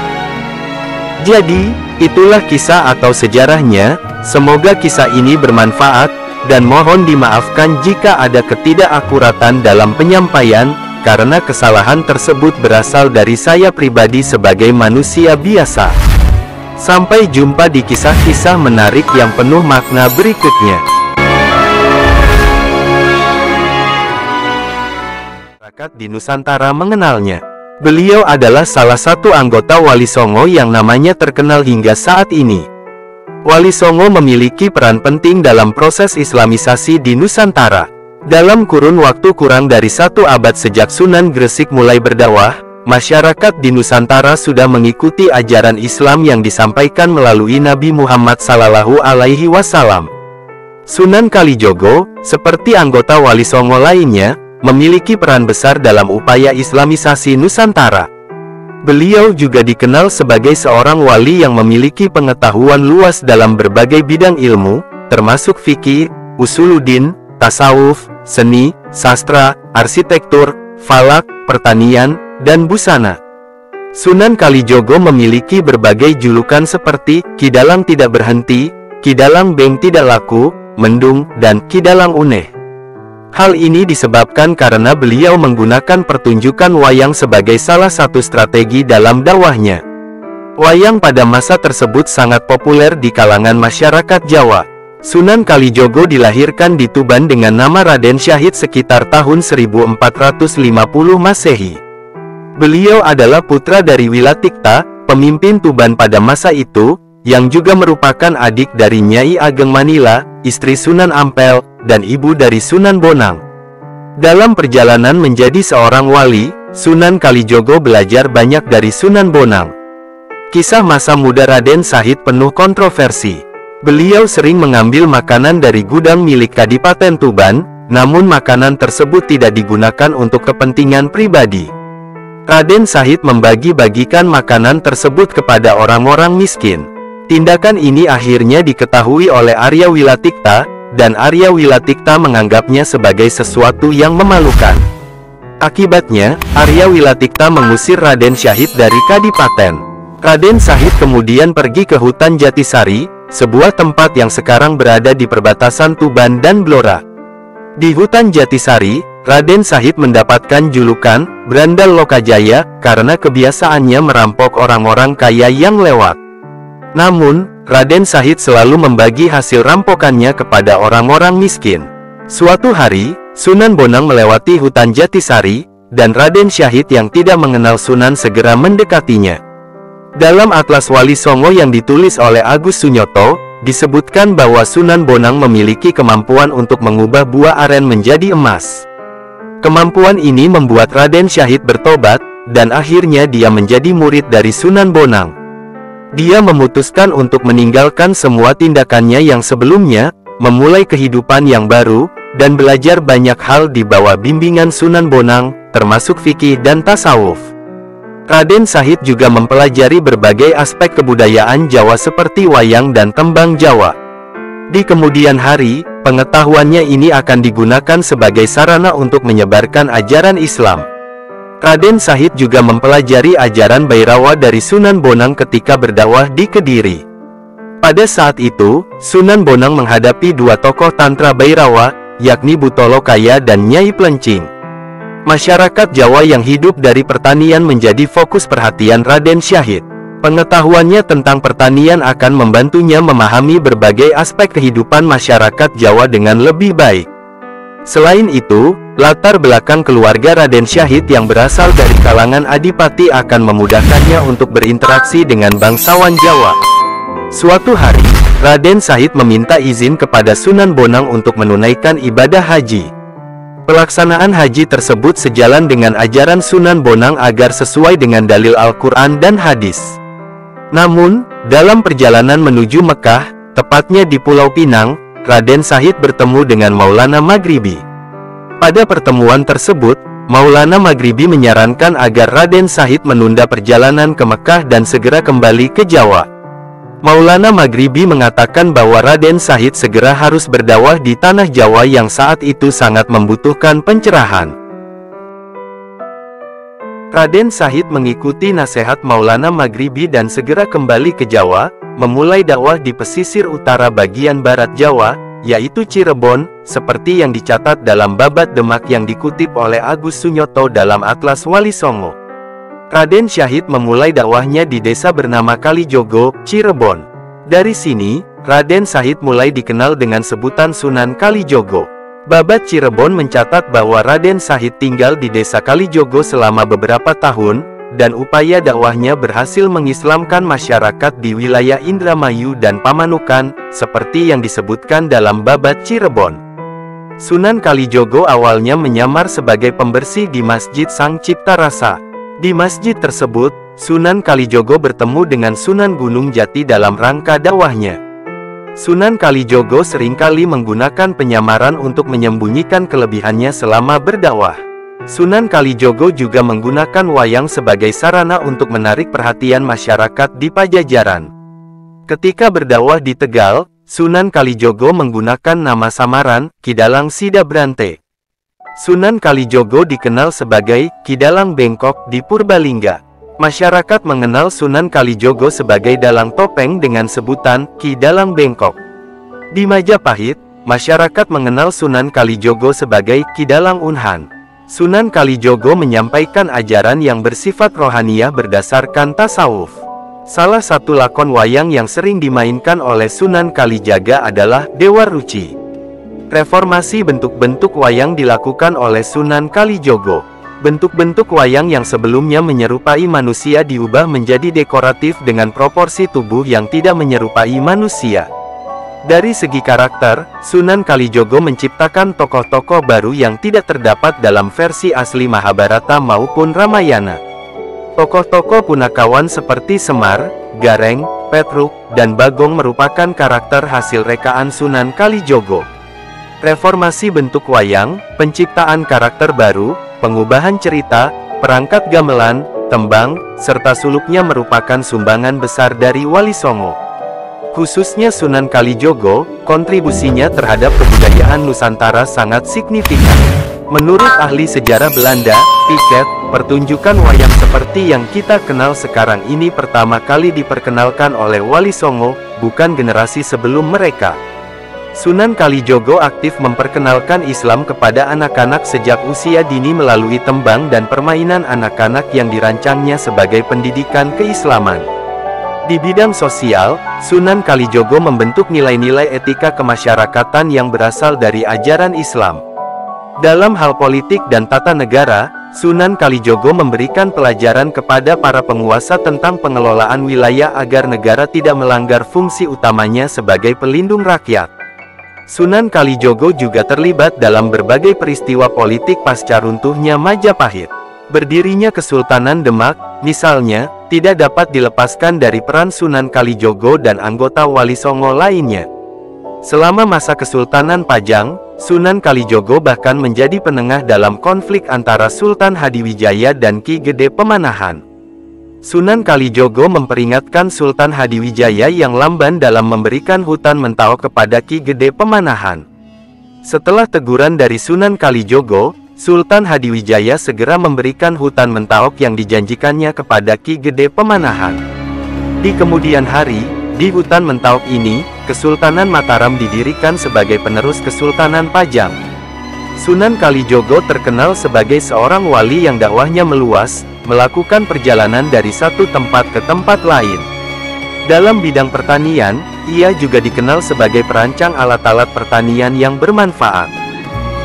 Jadi, itulah kisah atau sejarahnya. Semoga kisah ini bermanfaat, dan mohon dimaafkan jika ada ketidakakuratan dalam penyampaian, karena kesalahan tersebut berasal dari saya pribadi sebagai manusia biasa. Sampai jumpa di kisah-kisah menarik yang penuh makna berikutnya. Masyarakat di Nusantara mengenalnya. Beliau adalah salah satu anggota Wali Songo yang namanya terkenal hingga saat ini. Wali Songo memiliki peran penting dalam proses Islamisasi di Nusantara. Dalam kurun waktu kurang dari 1 abad sejak Sunan Gresik mulai berdakwah, masyarakat di Nusantara sudah mengikuti ajaran Islam yang disampaikan melalui Nabi Muhammad SAW. Sunan Kalijogo, seperti anggota Wali Songo lainnya, memiliki peran besar dalam upaya Islamisasi Nusantara. Beliau juga dikenal sebagai seorang wali yang memiliki pengetahuan luas dalam berbagai bidang ilmu, termasuk fikih, usuluddin, tasawuf, seni, sastra, arsitektur, falak, pertanian, dan busana. Sunan Kalijogo memiliki berbagai julukan seperti Ki Dalang Tidak Berhenti, Ki Dalang Beng Tidak Laku, Mendung, dan Ki Dalang Uneh. Hal ini disebabkan karena beliau menggunakan pertunjukan wayang sebagai salah satu strategi dalam dakwahnya. Wayang pada masa tersebut sangat populer di kalangan masyarakat Jawa. Sunan Kalijogo dilahirkan di Tuban dengan nama Raden Syahid sekitar tahun 1450 Masehi. Beliau adalah putra dari Wilatikta, pemimpin Tuban pada masa itu, yang juga merupakan adik dari Nyai Ageng Manila, istri Sunan Ampel, dan ibu dari Sunan Bonang. Dalam perjalanan menjadi seorang wali, Sunan Kalijogo belajar banyak dari Sunan Bonang. Kisah masa muda Raden Syahid penuh kontroversi. Beliau sering mengambil makanan dari gudang milik Kadipaten Tuban, namun makanan tersebut tidak digunakan untuk kepentingan pribadi. Raden Syahid membagi-bagikan makanan tersebut kepada orang-orang miskin. Tindakan ini akhirnya diketahui oleh Arya Wilatikta, dan Arya Wilatikta menganggapnya sebagai sesuatu yang memalukan. Akibatnya, Arya Wilatikta mengusir Raden Syahid dari Kadipaten. Raden Syahid kemudian pergi ke hutan Jatisari, sebuah tempat yang sekarang berada di perbatasan Tuban dan Blora. Di hutan Jatisari, Raden Syahid mendapatkan julukan Brandal Lokajaya karena kebiasaannya merampok orang-orang kaya yang lewat. Namun, Raden Syahid selalu membagi hasil rampokannya kepada orang-orang miskin. Suatu hari, Sunan Bonang melewati hutan Jatisari, dan Raden Syahid yang tidak mengenal Sunan segera mendekatinya. Dalam Atlas Wali Songo yang ditulis oleh Agus Sunyoto, disebutkan bahwa Sunan Bonang memiliki kemampuan untuk mengubah buah aren menjadi emas. Kemampuan ini membuat Raden Syahid bertobat, dan akhirnya dia menjadi murid dari Sunan Bonang. Dia memutuskan untuk meninggalkan semua tindakannya yang sebelumnya, memulai kehidupan yang baru, dan belajar banyak hal di bawah bimbingan Sunan Bonang, termasuk fikih dan tasawuf. Raden Syahid juga mempelajari berbagai aspek kebudayaan Jawa seperti wayang dan tembang Jawa. Di kemudian hari, pengetahuannya ini akan digunakan sebagai sarana untuk menyebarkan ajaran Islam. Raden Syahid juga mempelajari ajaran Bhairawa dari Sunan Bonang ketika berdakwah di Kediri. Pada saat itu, Sunan Bonang menghadapi dua tokoh Tantra Bhairawa, yakni Butolo Kaya dan Nyai Plencing. Masyarakat Jawa yang hidup dari pertanian menjadi fokus perhatian Raden Syahid. Pengetahuannya tentang pertanian akan membantunya memahami berbagai aspek kehidupan masyarakat Jawa dengan lebih baik. Selain itu, latar belakang keluarga Raden Syahid yang berasal dari kalangan adipati akan memudahkannya untuk berinteraksi dengan bangsawan Jawa. Suatu hari, Raden Syahid meminta izin kepada Sunan Bonang untuk menunaikan ibadah haji. Pelaksanaan haji tersebut sejalan dengan ajaran Sunan Bonang agar sesuai dengan dalil Al-Quran dan hadis. Namun, dalam perjalanan menuju Mekah, tepatnya di Pulau Pinang, Raden Syahid bertemu dengan Maulana Maghribi. Pada pertemuan tersebut, Maulana Maghribi menyarankan agar Raden Syahid menunda perjalanan ke Mekah dan segera kembali ke Jawa. Maulana Maghribi mengatakan bahwa Raden Syahid segera harus berdakwah di tanah Jawa yang saat itu sangat membutuhkan pencerahan. Raden Syahid mengikuti nasihat Maulana Maghribi dan segera kembali ke Jawa, memulai dakwah di pesisir utara bagian barat Jawa, yaitu Cirebon, seperti yang dicatat dalam Babat Demak yang dikutip oleh Agus Sunyoto dalam Atlas Wali Songo. Raden Syahid memulai dakwahnya di desa bernama Kalijogo, Cirebon. Dari sini, Raden Syahid mulai dikenal dengan sebutan Sunan Kalijogo. Babat Cirebon mencatat bahwa Raden Syahid tinggal di desa Kalijogo selama beberapa tahun, dan upaya dakwahnya berhasil mengislamkan masyarakat di wilayah Indramayu dan Pamanukan, seperti yang disebutkan dalam Babat Cirebon. Sunan Kalijogo awalnya menyamar sebagai pembersih di Masjid Sang Cipta Rasa. Di masjid tersebut, Sunan Kalijogo bertemu dengan Sunan Gunung Jati dalam rangka dakwahnya. Sunan Kalijogo seringkali menggunakan penyamaran untuk menyembunyikan kelebihannya selama berdakwah. Sunan Kalijogo juga menggunakan wayang sebagai sarana untuk menarik perhatian masyarakat di Pajajaran. Ketika berdakwah di Tegal, Sunan Kalijogo menggunakan nama samaran, Kidalang Sidabrante. Sunan Kalijogo dikenal sebagai Kidalang Bengkok di Purbalingga. Masyarakat mengenal Sunan Kalijogo sebagai dalang topeng dengan sebutan Ki Dalang Bengkok. Di Majapahit, masyarakat mengenal Sunan Kalijogo sebagai Ki Dalang Unhan. Sunan Kalijogo menyampaikan ajaran yang bersifat rohaniah berdasarkan tasawuf. Salah satu lakon wayang yang sering dimainkan oleh Sunan Kalijaga adalah Dewa Ruci. Reformasi bentuk-bentuk wayang dilakukan oleh Sunan Kalijogo. Bentuk-bentuk wayang yang sebelumnya menyerupai manusia diubah menjadi dekoratif dengan proporsi tubuh yang tidak menyerupai manusia. Dari segi karakter, Sunan Kalijogo menciptakan tokoh-tokoh baru yang tidak terdapat dalam versi asli Mahabharata maupun Ramayana. Tokoh-tokoh punakawan seperti Semar, Gareng, Petruk, dan Bagong merupakan karakter hasil rekaan Sunan Kalijogo. Reformasi bentuk wayang, penciptaan karakter baru, pengubahan cerita, Perangkat gamelan, tembang, serta suluknya merupakan sumbangan besar dari Wali Songo. Khususnya Sunan Kalijogo, kontribusinya terhadap kebudayaan Nusantara sangat signifikan. Menurut ahli sejarah Belanda, Piket, pertunjukan wayang seperti yang kita kenal sekarang ini pertama kali diperkenalkan oleh Wali Songo, bukan generasi sebelum mereka. Sunan Kalijogo aktif memperkenalkan Islam kepada anak-anak sejak usia dini melalui tembang dan permainan anak-anak yang dirancangnya sebagai pendidikan keislaman. Di bidang sosial, Sunan Kalijogo membentuk nilai-nilai etika kemasyarakatan yang berasal dari ajaran Islam. Dalam hal politik dan tata negara, Sunan Kalijogo memberikan pelajaran kepada para penguasa tentang pengelolaan wilayah agar negara tidak melanggar fungsi utamanya sebagai pelindung rakyat. Sunan Kalijogo juga terlibat dalam berbagai peristiwa politik pasca runtuhnya Majapahit. Berdirinya Kesultanan Demak, misalnya, tidak dapat dilepaskan dari peran Sunan Kalijogo dan anggota Wali Songo lainnya. Selama masa Kesultanan Pajang, Sunan Kalijogo bahkan menjadi penengah dalam konflik antara Sultan Hadiwijaya dan Ki Gede Pemanahan. Sunan Kalijogo memperingatkan Sultan Hadiwijaya yang lamban dalam memberikan hutan Mentawai kepada Ki Gede Pemanahan. Setelah teguran dari Sunan Kalijogo, Sultan Hadiwijaya segera memberikan hutan Mentawai yang dijanjikannya kepada Ki Gede Pemanahan. Di kemudian hari, di hutan Mentawai ini, Kesultanan Mataram didirikan sebagai penerus Kesultanan Pajang. Sunan Kalijogo terkenal sebagai seorang wali yang dakwahnya meluas, melakukan perjalanan dari satu tempat ke tempat lain. Dalam bidang pertanian, ia juga dikenal sebagai perancang alat-alat pertanian yang bermanfaat.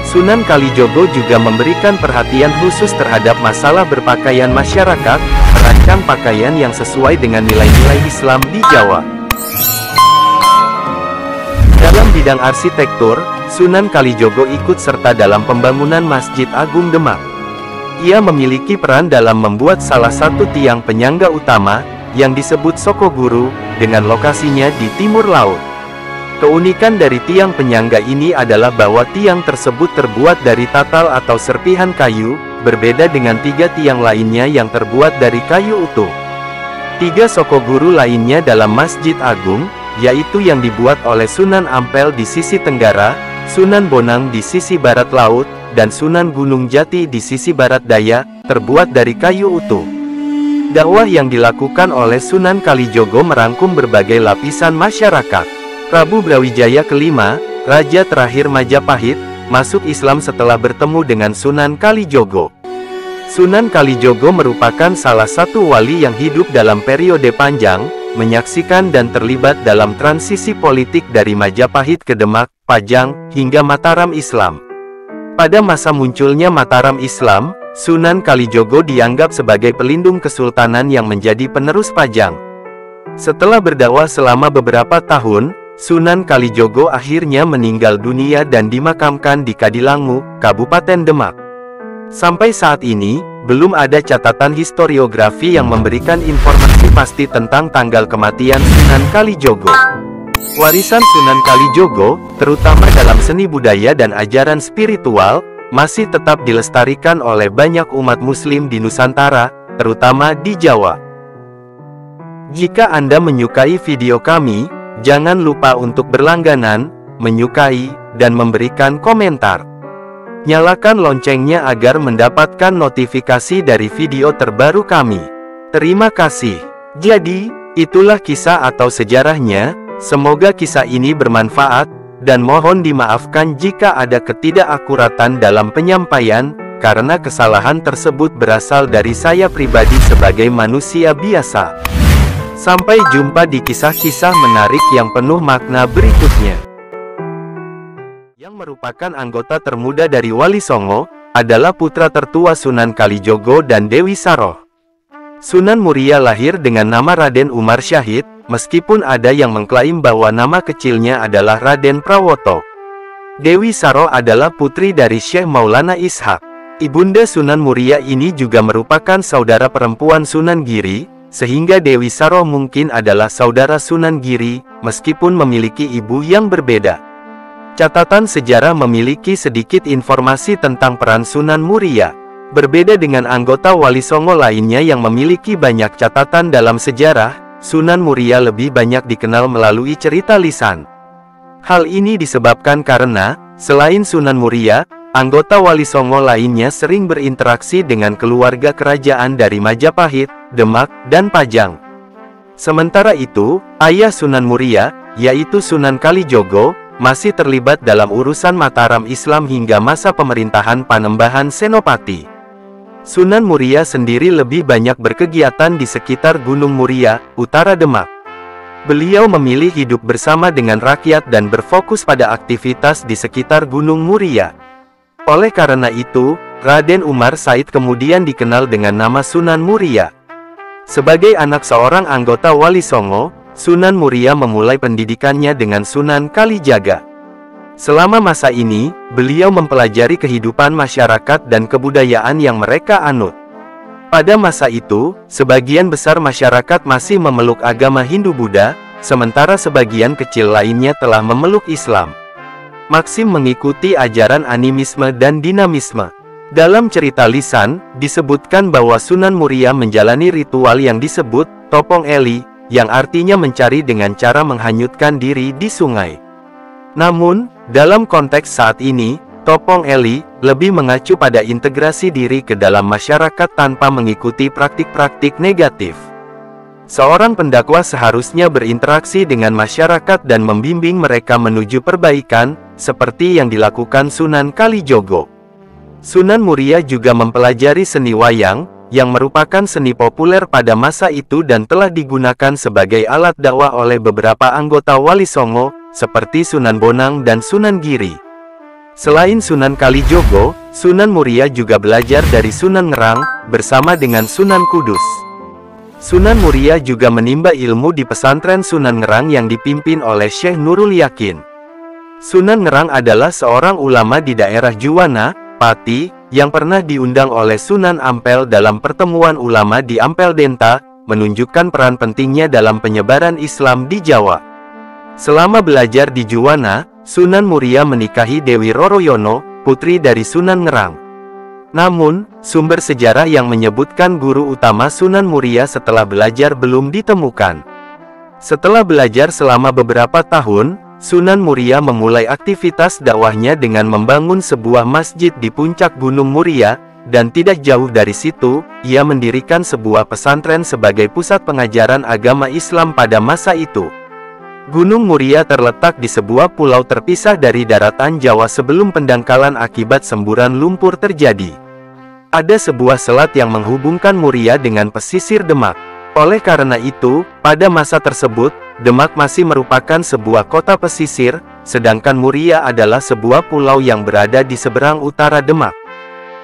Sunan Kalijogo juga memberikan perhatian khusus terhadap masalah berpakaian masyarakat, merancang pakaian yang sesuai dengan nilai-nilai Islam di Jawa. Dalam bidang arsitektur, Sunan Kalijogo ikut serta dalam pembangunan Masjid Agung Demak. Ia memiliki peran dalam membuat salah satu tiang penyangga utama, yang disebut Sokoguru, dengan lokasinya di timur laut. Keunikan dari tiang penyangga ini adalah bahwa tiang tersebut terbuat dari tatal atau serpihan kayu, berbeda dengan 3 tiang lainnya yang terbuat dari kayu utuh. 3 Sokoguru lainnya dalam Masjid Agung, yaitu yang dibuat oleh Sunan Ampel di sisi tenggara, Sunan Bonang di sisi barat laut, dan Sunan Gunung Jati di sisi barat daya, terbuat dari kayu utuh. Dakwah yang dilakukan oleh Sunan Kalijogo merangkum berbagai lapisan masyarakat. Prabu Brawijaya kelima, raja terakhir Majapahit, masuk Islam setelah bertemu dengan Sunan Kalijogo. Sunan Kalijogo merupakan salah satu wali yang hidup dalam periode panjang, menyaksikan dan terlibat dalam transisi politik dari Majapahit ke Demak, Pajang, hingga Mataram Islam. Pada masa munculnya Mataram Islam, Sunan Kalijogo dianggap sebagai pelindung kesultanan yang menjadi penerus Pajang. Setelah berdakwah selama beberapa tahun, Sunan Kalijogo akhirnya meninggal dunia dan dimakamkan di Kadilangu, Kabupaten Demak. Sampai saat ini, belum ada catatan historiografi yang memberikan informasi pasti tentang tanggal kematian Sunan Kalijogo. Warisan Sunan Kalijogo, terutama dalam seni budaya dan ajaran spiritual, masih tetap dilestarikan oleh banyak umat muslim di Nusantara, terutama di Jawa. Jika Anda menyukai video kami, jangan lupa untuk berlangganan, menyukai, dan memberikan komentar. Nyalakan loncengnya agar mendapatkan notifikasi dari video terbaru kami. Terima kasih. Jadi, itulah kisah atau sejarahnya. Semoga kisah ini bermanfaat, dan mohon dimaafkan jika ada ketidakakuratan dalam penyampaian, karena kesalahan tersebut berasal dari saya pribadi sebagai manusia biasa. Sampai jumpa di kisah-kisah menarik yang penuh makna berikutnya. Yang merupakan anggota termuda dari Wali Songo, adalah putra tertua Sunan Kalijogo dan Dewi Saroh. Sunan Muria lahir dengan nama Raden Umar Syahid, meskipun ada yang mengklaim bahwa nama kecilnya adalah Raden Prawoto. Dewi Saroh adalah putri dari Syekh Maulana Ishak. Ibunda Sunan Muria ini juga merupakan saudara perempuan Sunan Giri, sehingga Dewi Saroh mungkin adalah saudara Sunan Giri, meskipun memiliki ibu yang berbeda. Catatan sejarah memiliki sedikit informasi tentang peran Sunan Muria. Berbeda dengan anggota Wali Songo lainnya yang memiliki banyak catatan dalam sejarah, Sunan Muria lebih banyak dikenal melalui cerita lisan. Hal ini disebabkan karena, selain Sunan Muria, anggota Wali Songo lainnya sering berinteraksi dengan keluarga kerajaan dari Majapahit, Demak, dan Pajang. Sementara itu, ayah Sunan Muria, yaitu Sunan Kalijogo, masih terlibat dalam urusan Mataram Islam hingga masa pemerintahan Panembahan Senopati. Sunan Muria sendiri lebih banyak berkegiatan di sekitar Gunung Muria, utara Demak. Beliau memilih hidup bersama dengan rakyat dan berfokus pada aktivitas di sekitar Gunung Muria. Oleh karena itu, Raden Umar Said kemudian dikenal dengan nama Sunan Muria. Sebagai anak seorang anggota Wali Songo, Sunan Muria memulai pendidikannya dengan Sunan Kalijaga. Selama masa ini, beliau mempelajari kehidupan masyarakat dan kebudayaan yang mereka anut. Pada masa itu, sebagian besar masyarakat masih memeluk agama Hindu-Buddha, sementara sebagian kecil lainnya telah memeluk Islam. Maxim mengikuti ajaran animisme dan dinamisme. Dalam cerita lisan, disebutkan bahwa Sunan Muria menjalani ritual yang disebut Topong Eli, yang artinya mencari dengan cara menghanyutkan diri di sungai. Namun, dalam konteks saat ini, Topong Eli lebih mengacu pada integrasi diri ke dalam masyarakat tanpa mengikuti praktik-praktik negatif. Seorang pendakwa seharusnya berinteraksi dengan masyarakat dan membimbing mereka menuju perbaikan, seperti yang dilakukan Sunan Kalijogo. Sunan Muria juga mempelajari seni wayang, yang merupakan seni populer pada masa itu dan telah digunakan sebagai alat dakwah oleh beberapa anggota Wali Songo, seperti Sunan Bonang dan Sunan Giri. Selain Sunan Kalijogo, Sunan Muria juga belajar dari Sunan Ngerang, bersama dengan Sunan Kudus. Sunan Muria juga menimba ilmu di pesantren Sunan Ngerang yang dipimpin oleh Syekh Nurul Yakin. Sunan Ngerang adalah seorang ulama di daerah Juwana, Pati, yang pernah diundang oleh Sunan Ampel dalam pertemuan ulama di Ampel Denta, menunjukkan peran pentingnya dalam penyebaran Islam di Jawa. Selama belajar di Juwana, Sunan Muria menikahi Dewi Roroyono, putri dari Sunan Ngerang. Namun, sumber sejarah yang menyebutkan guru utama Sunan Muria setelah belajar belum ditemukan. Setelah belajar selama beberapa tahun, Sunan Muria memulai aktivitas dakwahnya dengan membangun sebuah masjid di puncak Gunung Muria, dan tidak jauh dari situ, ia mendirikan sebuah pesantren sebagai pusat pengajaran agama Islam pada masa itu. Gunung Muria terletak di sebuah pulau terpisah dari daratan Jawa sebelum pendangkalan akibat semburan lumpur terjadi. Ada sebuah selat yang menghubungkan Muria dengan pesisir Demak. Oleh karena itu, pada masa tersebut, Demak masih merupakan sebuah kota pesisir, sedangkan Muria adalah sebuah pulau yang berada di seberang utara Demak.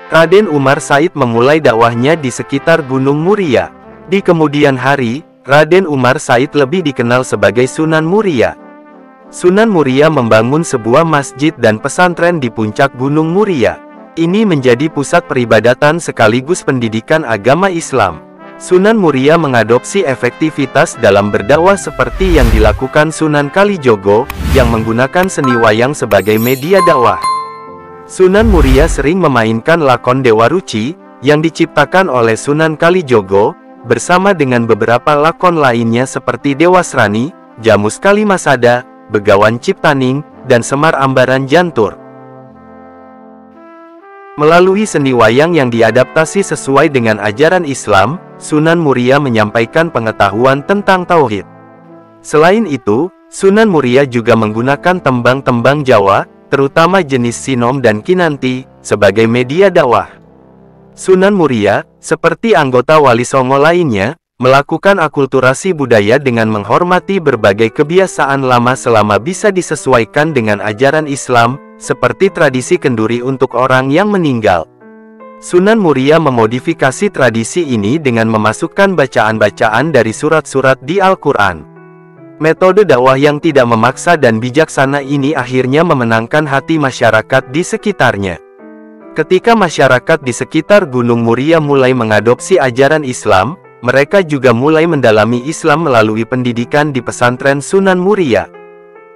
Raden Umar Said memulai dakwahnya di sekitar Gunung Muria. Di kemudian hari, Raden Umar Said lebih dikenal sebagai Sunan Muria. Sunan Muria membangun sebuah masjid dan pesantren di puncak Gunung Muria. Ini menjadi pusat peribadatan sekaligus pendidikan agama Islam. Sunan Muria mengadopsi efektivitas dalam berdakwah seperti yang dilakukan Sunan Kalijogo, yang menggunakan seni wayang sebagai media dakwah. Sunan Muria sering memainkan lakon Dewa Ruci, yang diciptakan oleh Sunan Kalijogo, bersama dengan beberapa lakon lainnya seperti Dewasrani, Jamus Kalimasada, Begawan Ciptaning, dan Semar Ambaran Jantur. Melalui seni wayang yang diadaptasi sesuai dengan ajaran Islam, Sunan Muria menyampaikan pengetahuan tentang tauhid. Selain itu, Sunan Muria juga menggunakan tembang-tembang Jawa, terutama jenis sinom dan kinanti, sebagai media dakwah. Sunan Muria, seperti anggota Wali Songo lainnya, melakukan akulturasi budaya dengan menghormati berbagai kebiasaan lama selama bisa disesuaikan dengan ajaran Islam, seperti tradisi kenduri untuk orang yang meninggal. Sunan Muria memodifikasi tradisi ini dengan memasukkan bacaan-bacaan dari surat-surat di Al-Quran. Metode dakwah yang tidak memaksa dan bijaksana ini akhirnya memenangkan hati masyarakat di sekitarnya. Ketika masyarakat di sekitar Gunung Muria mulai mengadopsi ajaran Islam, mereka juga mulai mendalami Islam melalui pendidikan di pesantren Sunan Muria.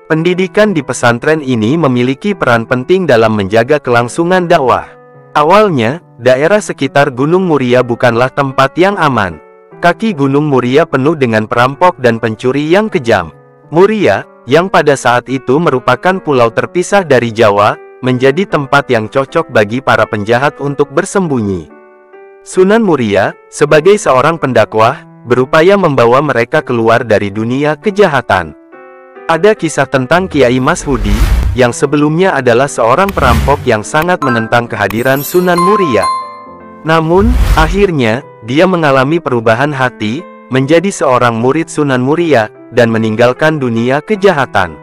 Pendidikan di pesantren ini memiliki peran penting dalam menjaga kelangsungan dakwah. Awalnya, daerah sekitar Gunung Muria bukanlah tempat yang aman. Kaki Gunung Muria penuh dengan perampok dan pencuri yang kejam. Muria, yang pada saat itu merupakan pulau terpisah dari Jawa, menjadi tempat yang cocok bagi para penjahat untuk bersembunyi. Sunan Muria, sebagai seorang pendakwah, berupaya membawa mereka keluar dari dunia kejahatan. Ada kisah tentang Kiai Mashudi, yang sebelumnya adalah seorang perampok yang sangat menentang kehadiran Sunan Muria. Namun, akhirnya, dia mengalami perubahan hati, menjadi seorang murid Sunan Muria, dan meninggalkan dunia kejahatan.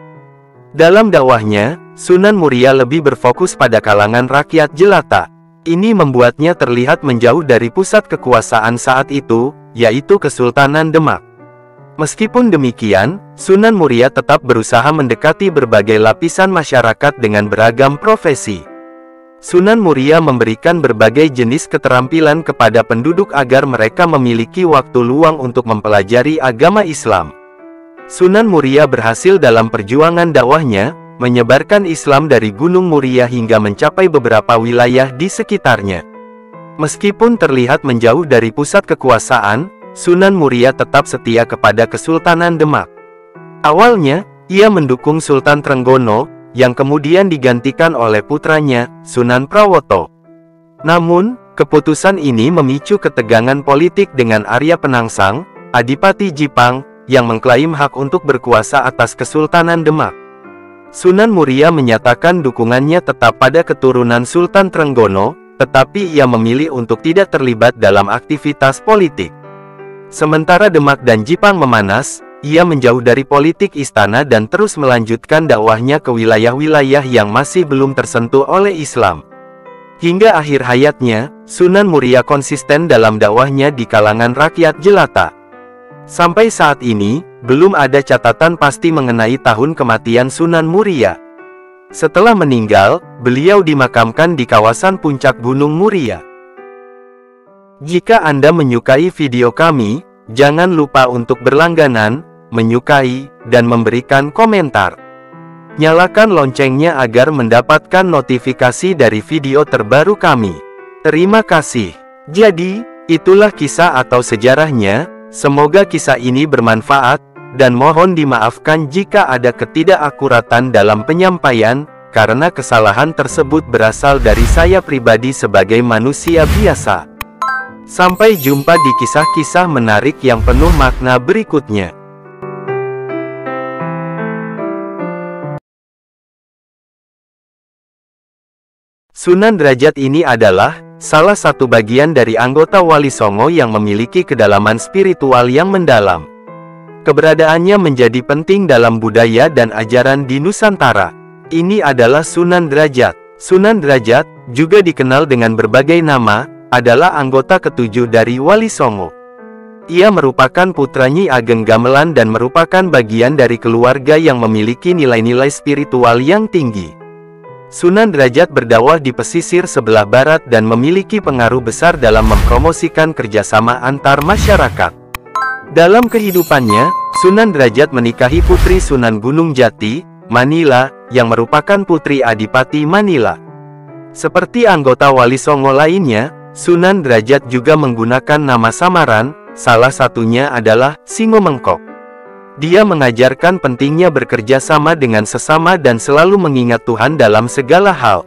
Dalam dakwahnya, Sunan Muria lebih berfokus pada kalangan rakyat jelata. Ini membuatnya terlihat menjauh dari pusat kekuasaan saat itu, yaitu Kesultanan Demak. Meskipun demikian, Sunan Muria tetap berusaha mendekati berbagai lapisan masyarakat dengan beragam profesi. Sunan Muria memberikan berbagai jenis keterampilan kepada penduduk agar mereka memiliki waktu luang untuk mempelajari agama Islam. Sunan Muria berhasil dalam perjuangan dakwahnya, menyebarkan Islam dari Gunung Muria hingga mencapai beberapa wilayah di sekitarnya. Meskipun terlihat menjauh dari pusat kekuasaan, Sunan Muria tetap setia kepada Kesultanan Demak. Awalnya, ia mendukung Sultan Trenggono, yang kemudian digantikan oleh putranya, Sunan Prawoto. Namun, keputusan ini memicu ketegangan politik dengan Arya Penangsang, Adipati Jipang, yang mengklaim hak untuk berkuasa atas Kesultanan Demak. Sunan Muria menyatakan dukungannya tetap pada keturunan Sultan Trenggono, tetapi ia memilih untuk tidak terlibat dalam aktivitas politik. Sementara Demak dan Jipang memanas, ia menjauh dari politik istana dan terus melanjutkan dakwahnya ke wilayah-wilayah yang masih belum tersentuh oleh Islam. Hingga akhir hayatnya, Sunan Muria konsisten dalam dakwahnya di kalangan rakyat jelata. Sampai saat ini, belum ada catatan pasti mengenai tahun kematian Sunan Muria. Setelah meninggal, beliau dimakamkan di kawasan puncak Gunung Muria. Jika Anda menyukai video kami, jangan lupa untuk berlangganan, menyukai, dan memberikan komentar. Nyalakan loncengnya agar mendapatkan notifikasi dari video terbaru kami. Terima kasih. Jadi, itulah kisah atau sejarahnya. Semoga kisah ini bermanfaat, dan mohon dimaafkan jika ada ketidakakuratan dalam penyampaian, karena kesalahan tersebut berasal dari saya pribadi sebagai manusia biasa. Sampai jumpa di kisah-kisah menarik yang penuh makna berikutnya. Sunan Derajat ini adalah salah satu bagian dari anggota Wali Songo yang memiliki kedalaman spiritual yang mendalam. Keberadaannya menjadi penting dalam budaya dan ajaran di Nusantara. Ini adalah Sunan Derajat. Sunan Derajat, juga dikenal dengan berbagai nama, adalah anggota ketujuh dari Wali Songo. Ia merupakan putra Nyi Ageng Gamelan dan merupakan bagian dari keluarga yang memiliki nilai-nilai spiritual yang tinggi. Sunan Derajat berdakwah di pesisir sebelah barat dan memiliki pengaruh besar dalam mempromosikan kerjasama antar masyarakat. Dalam kehidupannya, Sunan Derajat menikahi putri Sunan Gunung Jati, Manila, yang merupakan putri Adipati Manila. Seperti anggota Wali Songo lainnya, Sunan Derajat juga menggunakan nama samaran, salah satunya adalah Singo Mengkok. Dia mengajarkan pentingnya bekerja sama dengan sesama dan selalu mengingat Tuhan dalam segala hal.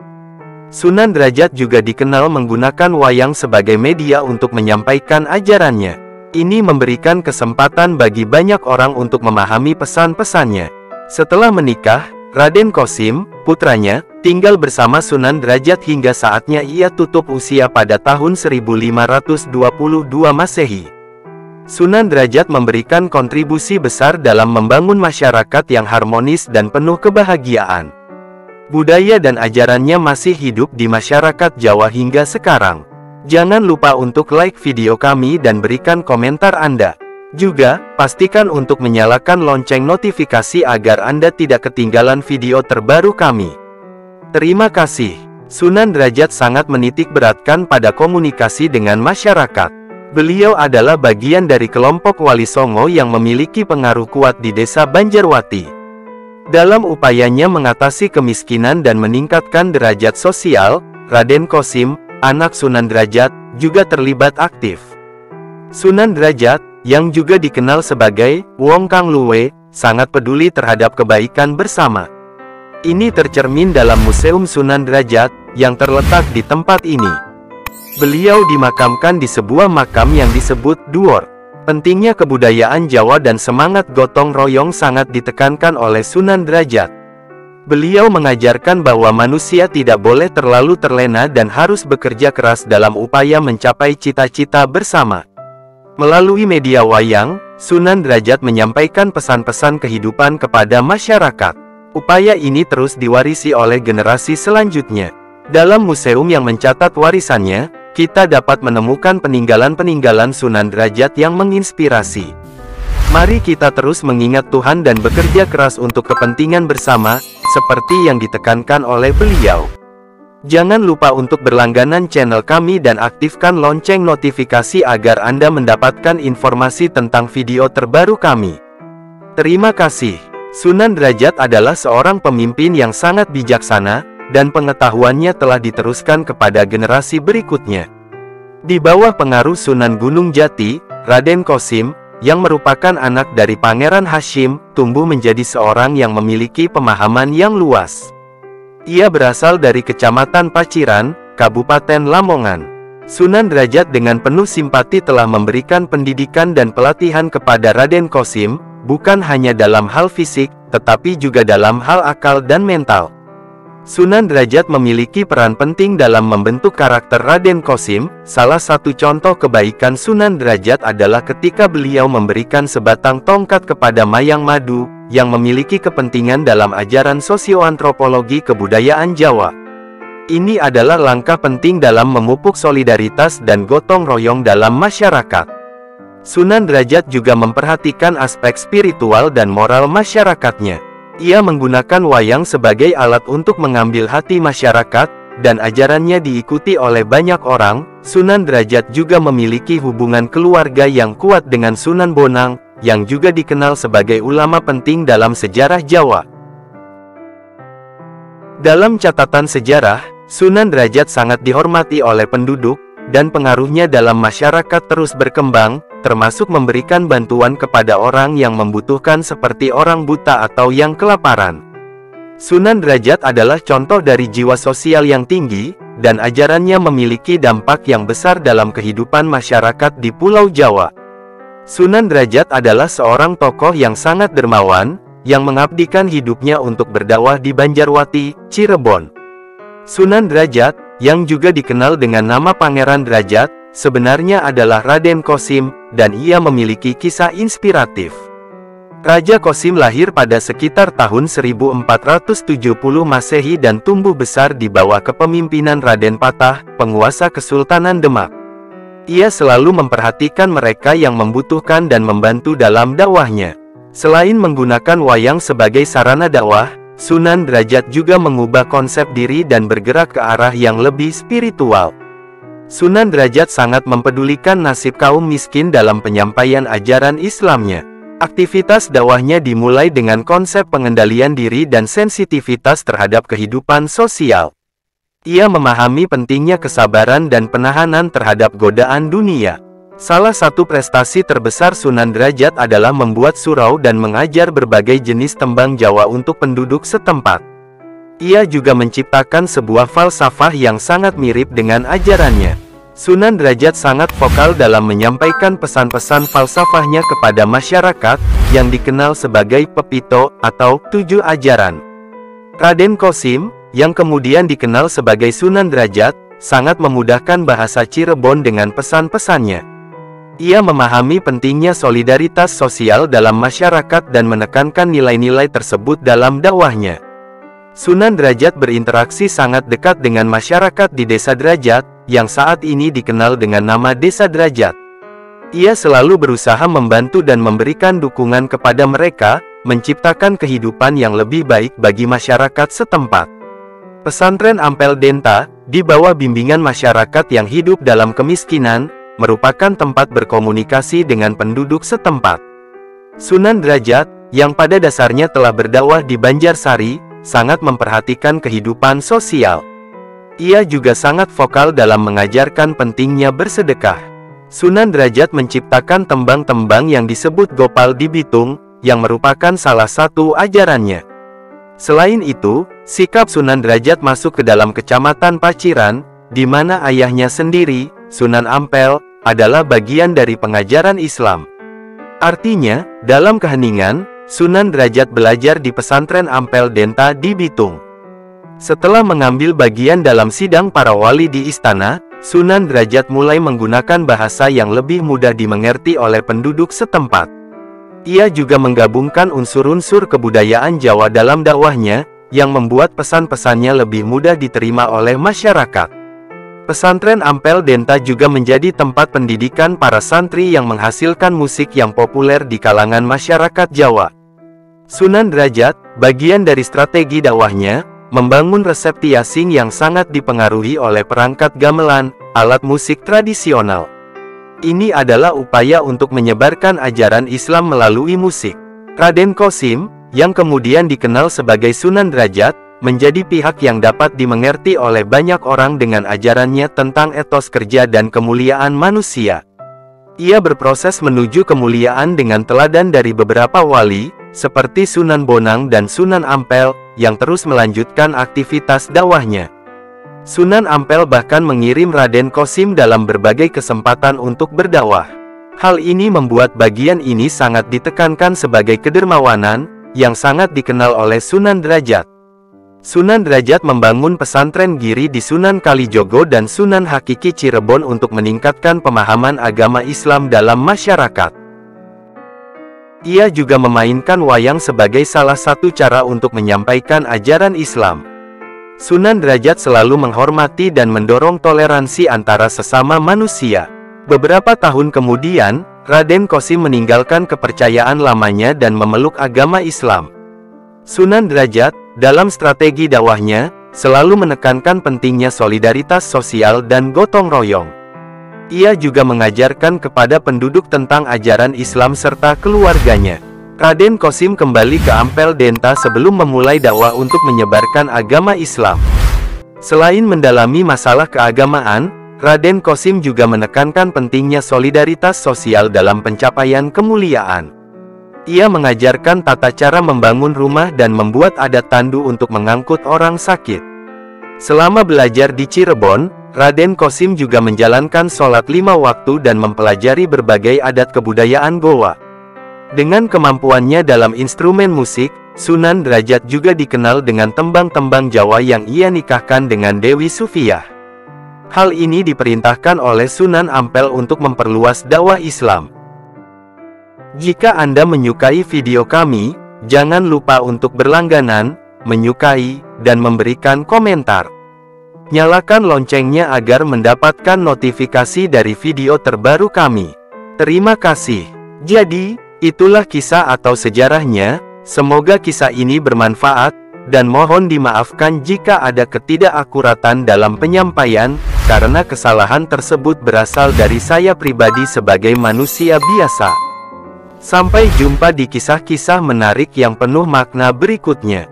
Sunan Derajat juga dikenal menggunakan wayang sebagai media untuk menyampaikan ajarannya. Ini memberikan kesempatan bagi banyak orang untuk memahami pesan-pesannya. Setelah menikah, Raden Kosim, putranya, tinggal bersama Sunan Derajat hingga saatnya ia tutup usia pada tahun 1522 Masehi. Sunan Derajat memberikan kontribusi besar dalam membangun masyarakat yang harmonis dan penuh kebahagiaan. Budaya dan ajarannya masih hidup di masyarakat Jawa hingga sekarang. Jangan lupa untuk like video kami dan berikan komentar Anda. Juga, pastikan untuk menyalakan lonceng notifikasi agar Anda tidak ketinggalan video terbaru kami. Terima kasih. Sunan Derajat sangat menitik beratkan pada komunikasi dengan masyarakat. Beliau adalah bagian dari kelompok Wali Songo yang memiliki pengaruh kuat di desa Banjarwati. Dalam upayanya mengatasi kemiskinan dan meningkatkan derajat sosial, Raden Kosim, anak Sunan Derajat, juga terlibat aktif. Sunan Derajat, yang juga dikenal sebagai Wong Kang Luwe, sangat peduli terhadap kebaikan bersama. Ini tercermin dalam Museum Sunan Derajat, yang terletak di tempat ini. Beliau dimakamkan di sebuah makam yang disebut Duor. Pentingnya kebudayaan Jawa dan semangat gotong royong sangat ditekankan oleh Sunan Derajat. Beliau mengajarkan bahwa manusia tidak boleh terlalu terlena dan harus bekerja keras dalam upaya mencapai cita-cita bersama. Melalui media wayang, Sunan Derajat menyampaikan pesan-pesan kehidupan kepada masyarakat. Upaya ini terus diwarisi oleh generasi selanjutnya. Dalam museum yang mencatat warisannya, kita dapat menemukan peninggalan-peninggalan Sunan Derajat yang menginspirasi. Mari kita terus mengingat Tuhan dan bekerja keras untuk kepentingan bersama, seperti yang ditekankan oleh beliau. Jangan lupa untuk berlangganan channel kami dan aktifkan lonceng notifikasi agar Anda mendapatkan informasi tentang video terbaru kami. Terima kasih. Sunan Derajat adalah seorang pemimpin yang sangat bijaksana, dan pengetahuannya telah diteruskan kepada generasi berikutnya. Di bawah pengaruh Sunan Gunung Jati, Raden Kosim, yang merupakan anak dari Pangeran Hashim, tumbuh menjadi seorang yang memiliki pemahaman yang luas. Ia berasal dari Kecamatan Paciran, Kabupaten Lamongan. Sunan Derajat dengan penuh simpati telah memberikan pendidikan dan pelatihan kepada Raden Kosim, bukan hanya dalam hal fisik, tetapi juga dalam hal akal dan mental. Sunan Derajat memiliki peran penting dalam membentuk karakter Raden Kosim. Salah satu contoh kebaikan Sunan Derajat adalah ketika beliau memberikan sebatang tongkat kepada Mayang Madu, yang memiliki kepentingan dalam ajaran sosioantropologi kebudayaan Jawa. Ini adalah langkah penting dalam memupuk solidaritas dan gotong royong dalam masyarakat. Sunan Derajat juga memperhatikan aspek spiritual dan moral masyarakatnya. Ia menggunakan wayang sebagai alat untuk mengambil hati masyarakat, dan ajarannya diikuti oleh banyak orang. Sunan Derajat juga memiliki hubungan keluarga yang kuat dengan Sunan Bonang, yang juga dikenal sebagai ulama penting dalam sejarah Jawa. Dalam catatan sejarah, Sunan Derajat sangat dihormati oleh penduduk, dan pengaruhnya dalam masyarakat terus berkembang, termasuk memberikan bantuan kepada orang yang membutuhkan seperti orang buta atau yang kelaparan. Sunan Derajat adalah contoh dari jiwa sosial yang tinggi, dan ajarannya memiliki dampak yang besar dalam kehidupan masyarakat di Pulau Jawa. Sunan Derajat adalah seorang tokoh yang sangat dermawan, yang mengabdikan hidupnya untuk berdakwah di Banjarwati, Cirebon. Sunan Derajat, yang juga dikenal dengan nama Pangeran Derajat, sebenarnya adalah Raden Kosim, dan ia memiliki kisah inspiratif. Raja Kosim lahir pada sekitar tahun 1470 Masehi dan tumbuh besar di bawah kepemimpinan Raden Patah, penguasa Kesultanan Demak. Ia selalu memperhatikan mereka yang membutuhkan dan membantu dalam dakwahnya. Selain menggunakan wayang sebagai sarana dakwah, Sunan Derajat juga mengubah konsep diri dan bergerak ke arah yang lebih spiritual. Sunan Derajat sangat mempedulikan nasib kaum miskin dalam penyampaian ajaran Islamnya. Aktivitas dakwahnya dimulai dengan konsep pengendalian diri dan sensitivitas terhadap kehidupan sosial. Ia memahami pentingnya kesabaran dan penahanan terhadap godaan dunia. Salah satu prestasi terbesar Sunan Derajat adalah membuat surau dan mengajar berbagai jenis tembang Jawa untuk penduduk setempat. Ia juga menciptakan sebuah falsafah yang sangat mirip dengan ajarannya. Sunan Derajat sangat vokal dalam menyampaikan pesan-pesan falsafahnya kepada masyarakat, yang dikenal sebagai Pepito, atau 7 ajaran. Raden Kosim, yang kemudian dikenal sebagai Sunan Derajat, sangat memudahkan bahasa Cirebon dengan pesan-pesannya. Ia memahami pentingnya solidaritas sosial dalam masyarakat dan menekankan nilai-nilai tersebut dalam dakwahnya. Sunan Derajat berinteraksi sangat dekat dengan masyarakat di Desa Derajat, yang saat ini dikenal dengan nama Desa Derajat. Ia selalu berusaha membantu dan memberikan dukungan kepada mereka, menciptakan kehidupan yang lebih baik bagi masyarakat setempat. Pesantren Ampel Denta, di bawah bimbingan masyarakat yang hidup dalam kemiskinan, merupakan tempat berkomunikasi dengan penduduk setempat. Sunan Derajat, yang pada dasarnya telah berdakwah di Banjarsari, sangat memperhatikan kehidupan sosial. Ia juga sangat vokal dalam mengajarkan pentingnya bersedekah. Sunan Derajat menciptakan tembang-tembang yang disebut Gopal di Bitung, yang merupakan salah satu ajarannya. Selain itu, sikap Sunan Derajat masuk ke dalam Kecamatan Paciran, di mana ayahnya sendiri, Sunan Ampel, adalah bagian dari pengajaran Islam. Artinya, dalam keheningan, Sunan Derajat belajar di pesantren Ampel Denta di Bitung. Setelah mengambil bagian dalam sidang para wali di istana, Sunan Derajat mulai menggunakan bahasa yang lebih mudah dimengerti oleh penduduk setempat. Ia juga menggabungkan unsur-unsur kebudayaan Jawa dalam dakwahnya, yang membuat pesan-pesannya lebih mudah diterima oleh masyarakat. Pesantren Ampel Denta juga menjadi tempat pendidikan para santri yang menghasilkan musik yang populer di kalangan masyarakat Jawa. Sunan Derajat, bagian dari strategi dakwahnya, membangun resepsi asing yang sangat dipengaruhi oleh perangkat gamelan, alat musik tradisional. Ini adalah upaya untuk menyebarkan ajaran Islam melalui musik. Raden Qasim, yang kemudian dikenal sebagai Sunan Derajat, menjadi pihak yang dapat dimengerti oleh banyak orang dengan ajarannya tentang etos kerja dan kemuliaan manusia. Ia berproses menuju kemuliaan dengan teladan dari beberapa wali, seperti Sunan Bonang dan Sunan Ampel, yang terus melanjutkan aktivitas dakwahnya. Sunan Ampel bahkan mengirim Raden Qasim dalam berbagai kesempatan untuk berdakwah. Hal ini membuat bagian ini sangat ditekankan sebagai kedermawanan, yang sangat dikenal oleh Sunan Derajat. Sunan Derajat membangun pesantren Giri di Sunan Kalijogo dan Sunan Hakiki Cirebon untuk meningkatkan pemahaman agama Islam dalam masyarakat. Ia juga memainkan wayang sebagai salah satu cara untuk menyampaikan ajaran Islam. Sunan Derajat selalu menghormati dan mendorong toleransi antara sesama manusia. Beberapa tahun kemudian, Raden Qasim meninggalkan kepercayaan lamanya dan memeluk agama Islam. Sunan Derajat, dalam strategi dakwahnya, selalu menekankan pentingnya solidaritas sosial dan gotong royong. Ia juga mengajarkan kepada penduduk tentang ajaran Islam serta keluarganya. Raden Qasim kembali ke Ampel Denta sebelum memulai dakwah untuk menyebarkan agama Islam. Selain mendalami masalah keagamaan, Raden Qasim juga menekankan pentingnya solidaritas sosial dalam pencapaian kemuliaan. Ia mengajarkan tata cara membangun rumah dan membuat adat tandu untuk mengangkut orang sakit. Selama belajar di Cirebon, Raden Qasim juga menjalankan sholat 5 waktu dan mempelajari berbagai adat kebudayaan Goa. Dengan kemampuannya dalam instrumen musik, Sunan Derajat juga dikenal dengan tembang-tembang Jawa yang ia nikahkan dengan Dewi Sufiyah. Hal ini diperintahkan oleh Sunan Ampel untuk memperluas dakwah Islam. Jika Anda menyukai video kami, jangan lupa untuk berlangganan, menyukai, dan memberikan komentar. Nyalakan loncengnya agar mendapatkan notifikasi dari video terbaru kami. Terima kasih. Jadi, itulah kisah atau sejarahnya. Semoga kisah ini bermanfaat, dan mohon dimaafkan jika ada ketidakakuratan dalam penyampaian, karena kesalahan tersebut berasal dari saya pribadi sebagai manusia biasa. Sampai jumpa di kisah-kisah menarik yang penuh makna berikutnya.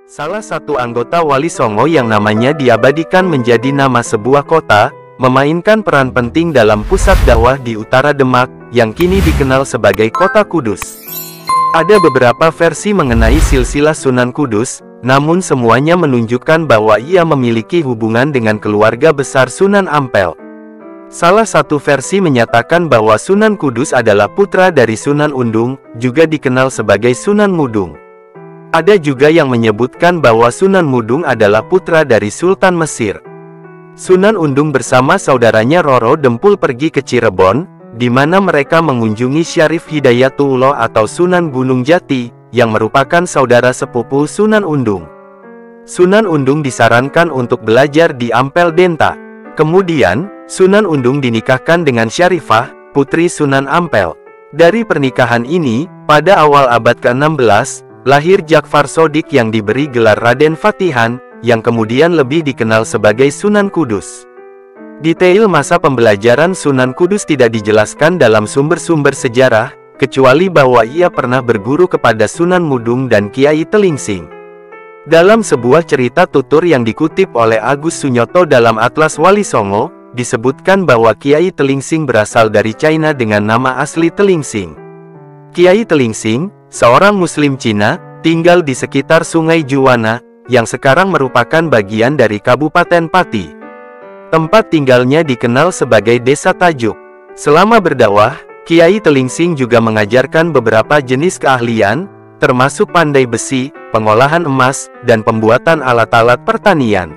Salah satu anggota Wali Songo yang namanya diabadikan menjadi nama sebuah kota, memainkan peran penting dalam pusat dakwah di utara Demak, yang kini dikenal sebagai Kota Kudus. Ada beberapa versi mengenai silsilah Sunan Kudus, namun semuanya menunjukkan bahwa ia memiliki hubungan dengan keluarga besar Sunan Ampel. Salah satu versi menyatakan bahwa Sunan Kudus adalah putra dari Sunan Undung, juga dikenal sebagai Sunan Mudung. Ada juga yang menyebutkan bahwa Sunan Mudung adalah putra dari Sultan Mesir. Sunan Undung bersama saudaranya Roro Dempul pergi ke Cirebon, di mana mereka mengunjungi Syarif Hidayatullah atau Sunan Gunung Jati, yang merupakan saudara sepupu Sunan Undung. Sunan Undung disarankan untuk belajar di Ampel Denta. Kemudian, Sunan Undung dinikahkan dengan Syarifah, putri Sunan Ampel. Dari pernikahan ini, pada awal abad ke-16, lahir Jakfar Sodik yang diberi gelar Raden Fatihan, yang kemudian lebih dikenal sebagai Sunan Kudus. Detail masa pembelajaran Sunan Kudus tidak dijelaskan dalam sumber-sumber sejarah, kecuali bahwa ia pernah berguru kepada Sunan Mudung dan Kiai Telingsing. Dalam sebuah cerita tutur yang dikutip oleh Agus Sunyoto dalam Atlas Wali Songo, disebutkan bahwa Kiai Telingsing berasal dari China dengan nama asli Telingsing. Kiai Telingsing, seorang Muslim Cina, tinggal di sekitar Sungai Juwana, yang sekarang merupakan bagian dari Kabupaten Pati. Tempat tinggalnya dikenal sebagai Desa Tajuk. Selama berdakwah, Kiai Telingsing juga mengajarkan beberapa jenis keahlian, termasuk pandai besi, pengolahan emas, dan pembuatan alat-alat pertanian.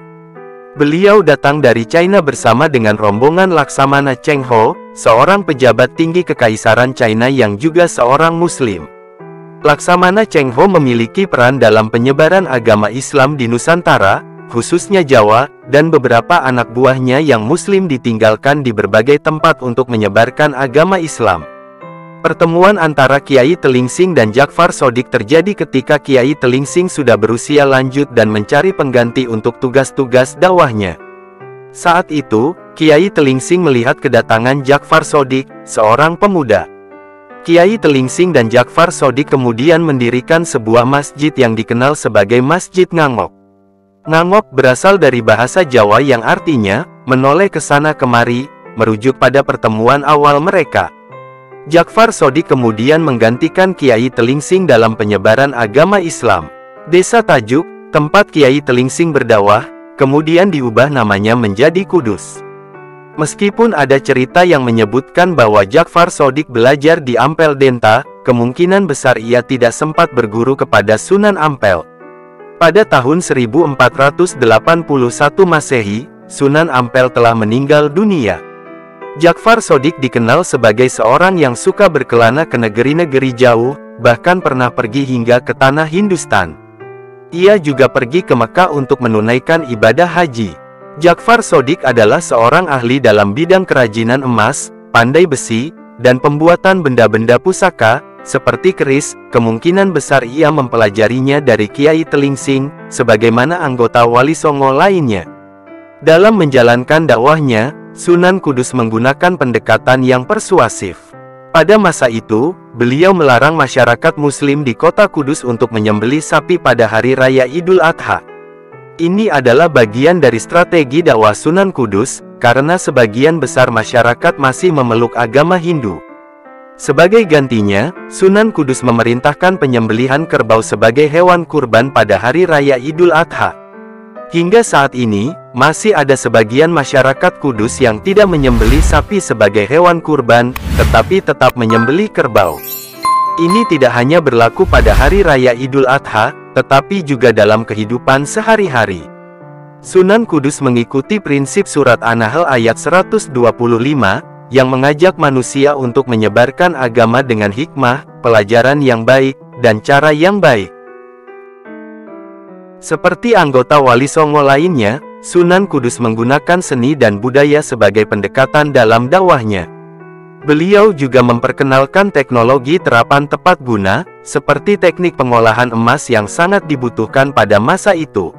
Beliau datang dari China bersama dengan rombongan Laksamana Cheng Ho, seorang pejabat tinggi Kekaisaran China yang juga seorang Muslim. Laksamana Cheng Ho memiliki peran dalam penyebaran agama Islam di Nusantara, khususnya Jawa, dan beberapa anak buahnya yang Muslim ditinggalkan di berbagai tempat untuk menyebarkan agama Islam. Pertemuan antara Kiai Telingsing dan Ja'far Shodiq terjadi ketika Kiai Telingsing sudah berusia lanjut dan mencari pengganti untuk tugas-tugas dakwahnya. Saat itu, Kiai Telingsing melihat kedatangan Ja'far Shodiq, seorang pemuda. Kiai Telingsing dan Ja'far Shodiq kemudian mendirikan sebuah masjid yang dikenal sebagai Masjid Ngangok. Ngangok berasal dari bahasa Jawa yang artinya menoleh ke sana kemari, merujuk pada pertemuan awal mereka. Ja'far Shodiq kemudian menggantikan Kiai Telingsing dalam penyebaran agama Islam. Desa Tajuk, tempat Kiai Telingsing berdakwah, kemudian diubah namanya menjadi Kudus. Meskipun ada cerita yang menyebutkan bahwa Ja'far Shodiq belajar di Ampel Denta, kemungkinan besar ia tidak sempat berguru kepada Sunan Ampel. Pada tahun 1481 Masehi, Sunan Ampel telah meninggal dunia. Ja'far Shodiq dikenal sebagai seorang yang suka berkelana ke negeri-negeri jauh, bahkan pernah pergi hingga ke tanah Hindustan. Ia juga pergi ke Mekah untuk menunaikan ibadah haji. Ja'far Shodiq adalah seorang ahli dalam bidang kerajinan emas, pandai besi, dan pembuatan benda-benda pusaka, seperti keris. Kemungkinan besar ia mempelajarinya dari Kiai Telingsing, sebagaimana anggota Wali Songo lainnya. Dalam menjalankan dakwahnya, Sunan Kudus menggunakan pendekatan yang persuasif. Pada masa itu, beliau melarang masyarakat Muslim di kota Kudus untuk menyembelih sapi pada hari raya Idul Adha. Ini adalah bagian dari strategi dakwah Sunan Kudus, karena sebagian besar masyarakat masih memeluk agama Hindu. Sebagai gantinya, Sunan Kudus memerintahkan penyembelihan kerbau sebagai hewan kurban pada hari raya Idul Adha. Hingga saat ini, masih ada sebagian masyarakat Kudus yang tidak menyembelih sapi sebagai hewan kurban, tetapi tetap menyembelih kerbau. Ini tidak hanya berlaku pada hari raya Idul Adha, tetapi juga dalam kehidupan sehari-hari. Sunan Kudus mengikuti prinsip surat An-Nahl ayat 125, yang mengajak manusia untuk menyebarkan agama dengan hikmah, pelajaran yang baik, dan cara yang baik. Seperti anggota Wali Songo lainnya, Sunan Kudus menggunakan seni dan budaya sebagai pendekatan dalam dakwahnya. Beliau juga memperkenalkan teknologi terapan tepat guna, seperti teknik pengolahan emas yang sangat dibutuhkan pada masa itu.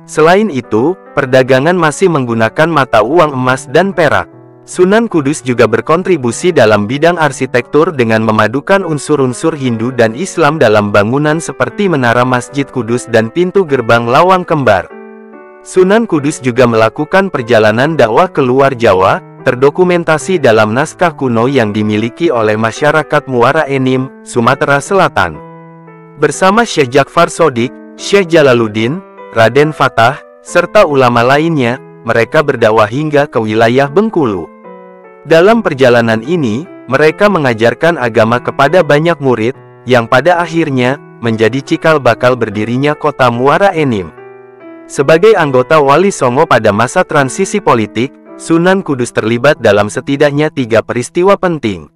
Selain itu, perdagangan masih menggunakan mata uang emas dan perak. Sunan Kudus juga berkontribusi dalam bidang arsitektur dengan memadukan unsur-unsur Hindu dan Islam dalam bangunan seperti Menara Masjid Kudus dan pintu gerbang Lawang Kembar. Sunan Kudus juga melakukan perjalanan dakwah ke luar Jawa, terdokumentasi dalam naskah kuno yang dimiliki oleh masyarakat Muara Enim, Sumatera Selatan. Bersama Syekh Ja'far Shodiq, Syekh Jalaluddin, Raden Fatah, serta ulama lainnya, mereka berdakwah hingga ke wilayah Bengkulu. Dalam perjalanan ini, mereka mengajarkan agama kepada banyak murid, yang pada akhirnya, menjadi cikal bakal berdirinya kota Muara Enim. Sebagai anggota Wali Songo pada masa transisi politik, Sunan Kudus terlibat dalam setidaknya 3 peristiwa penting.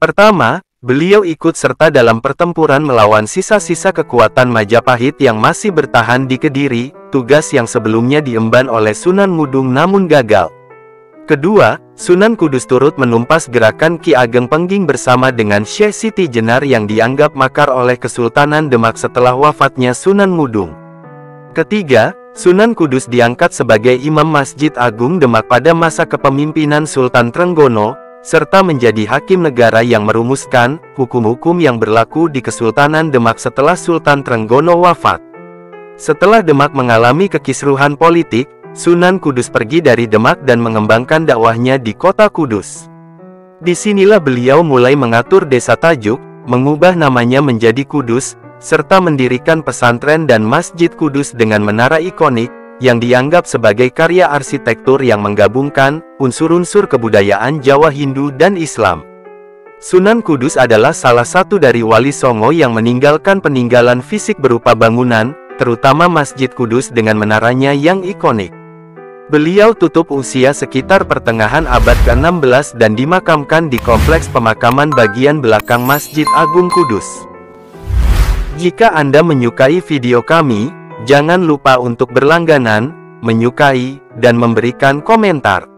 Pertama, beliau ikut serta dalam pertempuran melawan sisa-sisa kekuatan Majapahit yang masih bertahan di Kediri, tugas yang sebelumnya diemban oleh Sunan Ngudung namun gagal. Kedua, Sunan Kudus turut menumpas gerakan Ki Ageng Pengging bersama dengan Syekh Siti Jenar yang dianggap makar oleh Kesultanan Demak setelah wafatnya Sunan Ngudung. Ketiga, Sunan Kudus diangkat sebagai Imam Masjid Agung Demak pada masa kepemimpinan Sultan Trenggono, serta menjadi hakim negara yang merumuskan hukum-hukum yang berlaku di Kesultanan Demak setelah Sultan Trenggono wafat. Setelah Demak mengalami kekisruhan politik, Sunan Kudus pergi dari Demak dan mengembangkan dakwahnya di kota Kudus. Disinilah beliau mulai mengatur desa Tajuk, mengubah namanya menjadi Kudus, serta mendirikan pesantren dan Masjid Kudus dengan menara ikonik, yang dianggap sebagai karya arsitektur yang menggabungkan unsur-unsur kebudayaan Jawa Hindu dan Islam. Sunan Kudus adalah salah satu dari Wali Songo yang meninggalkan peninggalan fisik berupa bangunan, terutama Masjid Kudus dengan menaranya yang ikonik. Beliau tutup usia sekitar pertengahan abad ke-16 dan dimakamkan di kompleks pemakaman bagian belakang Masjid Agung Kudus. Jika Anda menyukai video kami, jangan lupa untuk berlangganan, menyukai, dan memberikan komentar.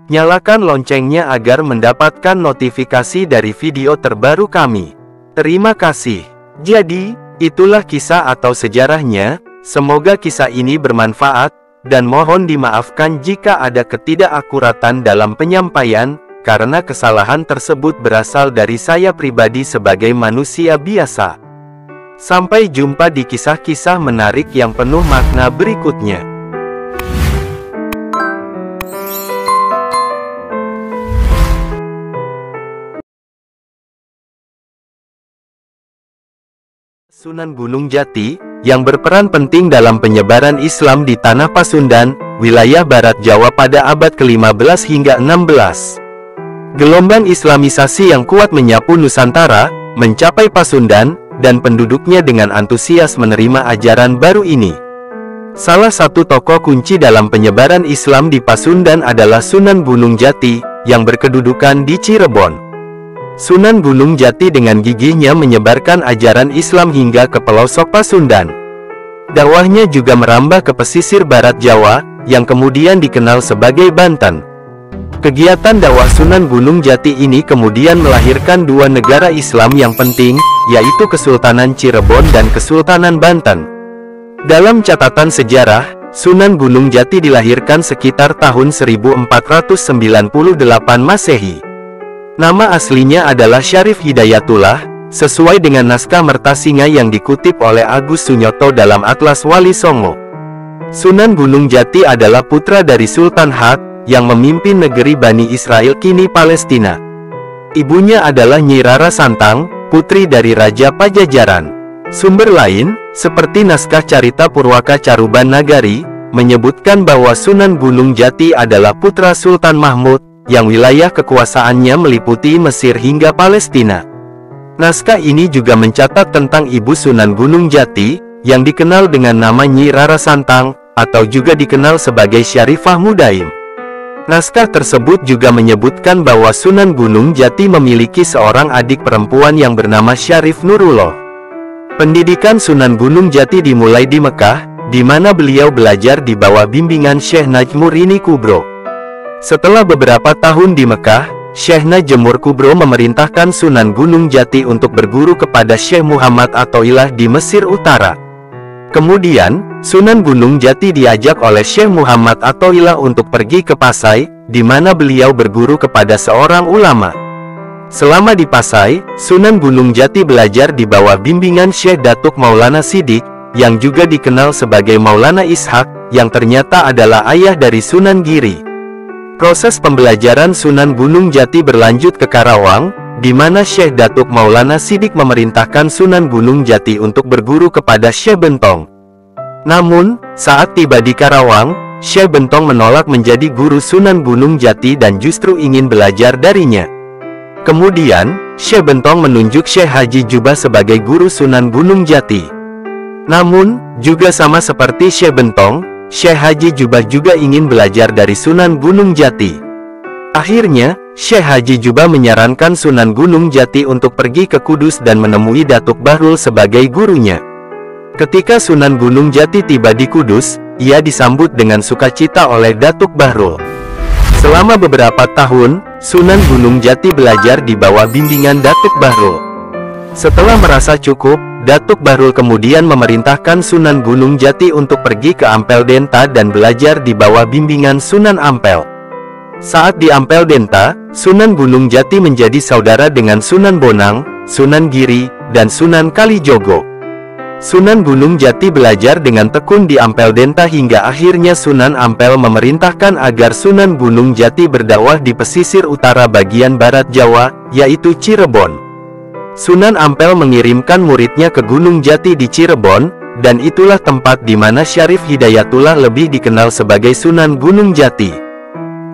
Nyalakan loncengnya agar mendapatkan notifikasi dari video terbaru kami. Terima kasih. Jadi, itulah kisah atau sejarahnya. Semoga kisah ini bermanfaat, dan mohon dimaafkan jika ada ketidakakuratan dalam penyampaian, karena kesalahan tersebut berasal dari saya pribadi sebagai manusia biasa. Sampai jumpa di kisah-kisah menarik yang penuh makna berikutnya. Sunan Gunung Jati, yang berperan penting dalam penyebaran Islam di tanah Pasundan, wilayah Barat Jawa pada abad ke-15 hingga 16. Gelombang Islamisasi yang kuat menyapu Nusantara, mencapai Pasundan, dan penduduknya dengan antusias menerima ajaran baru ini. Salah satu tokoh kunci dalam penyebaran Islam di Pasundan adalah Sunan Gunung Jati, yang berkedudukan di Cirebon. Sunan Gunung Jati dengan gigihnya menyebarkan ajaran Islam hingga ke pelosok Pasundan. Dakwahnya juga merambah ke pesisir barat Jawa, yang kemudian dikenal sebagai Banten. Kegiatan dakwah Sunan Gunung Jati ini kemudian melahirkan dua negara Islam yang penting, yaitu Kesultanan Cirebon dan Kesultanan Banten. Dalam catatan sejarah, Sunan Gunung Jati dilahirkan sekitar tahun 1498 Masehi. Nama aslinya adalah Syarif Hidayatullah, sesuai dengan naskah Mertasinga yang dikutip oleh Agus Sunyoto dalam Atlas Wali Songo. Sunan Gunung Jati adalah putra dari Sultan Hak, yang memimpin negeri Bani Israel kini Palestina. Ibunya adalah Nyi Rara Santang, putri dari Raja Pajajaran. Sumber lain, seperti naskah Carita Purwaka Caruban Nagari, menyebutkan bahwa Sunan Gunung Jati adalah putra Sultan Mahmud, yang wilayah kekuasaannya meliputi Mesir hingga Palestina. Naskah ini juga mencatat tentang ibu Sunan Gunung Jati, yang dikenal dengan nama Nyi Rara Santang, atau juga dikenal sebagai Syarifah Mudaim. Naskah tersebut juga menyebutkan bahwa Sunan Gunung Jati memiliki seorang adik perempuan yang bernama Syarif Nurullah. Pendidikan Sunan Gunung Jati dimulai di Mekah, di mana beliau belajar di bawah bimbingan Syekh Najmurini Kubro. Setelah beberapa tahun di Mekah, Syekh Najmur Kubro memerintahkan Sunan Gunung Jati untuk berguru kepada Syekh Muhammad Athoillah di Mesir Utara. Kemudian, Sunan Gunung Jati diajak oleh Syekh Muhammad Athoillah untuk pergi ke Pasai, di mana beliau berguru kepada seorang ulama. Selama di Pasai, Sunan Gunung Jati belajar di bawah bimbingan Syekh Datuk Maulana Sidik, yang juga dikenal sebagai Maulana Ishak, yang ternyata adalah ayah dari Sunan Giri. Proses pembelajaran Sunan Gunung Jati berlanjut ke Karawang, di mana Syekh Datuk Maulana Sidik memerintahkan Sunan Gunung Jati untuk berguru kepada Syekh Bentong. Namun, saat tiba di Karawang, Syekh Bentong menolak menjadi guru Sunan Gunung Jati dan justru ingin belajar darinya. Kemudian, Syekh Bentong menunjuk Syekh Haji Jubah sebagai guru Sunan Gunung Jati. Namun, juga sama seperti Syekh Bentong, Syekh Haji Jubah juga ingin belajar dari Sunan Gunung Jati. Akhirnya, Syekh Haji Jubah menyarankan Sunan Gunung Jati untuk pergi ke Kudus dan menemui Datuk Bahrul sebagai gurunya. Ketika Sunan Gunung Jati tiba di Kudus, ia disambut dengan sukacita oleh Datuk Bahrul. Selama beberapa tahun, Sunan Gunung Jati belajar di bawah bimbingan Datuk Bahrul. Setelah merasa cukup, Datuk Bahrul kemudian memerintahkan Sunan Gunung Jati untuk pergi ke Ampel Denta dan belajar di bawah bimbingan Sunan Ampel. Saat di Ampel Denta, Sunan Gunung Jati menjadi saudara dengan Sunan Bonang, Sunan Giri, dan Sunan Kalijogo. Sunan Gunung Jati belajar dengan tekun di Ampel Denta hingga akhirnya Sunan Ampel memerintahkan agar Sunan Gunung Jati berdakwah di pesisir utara bagian barat Jawa, yaitu Cirebon. Sunan Ampel mengirimkan muridnya ke Gunung Jati di Cirebon, dan itulah tempat di mana Syarif Hidayatullah lebih dikenal sebagai Sunan Gunung Jati.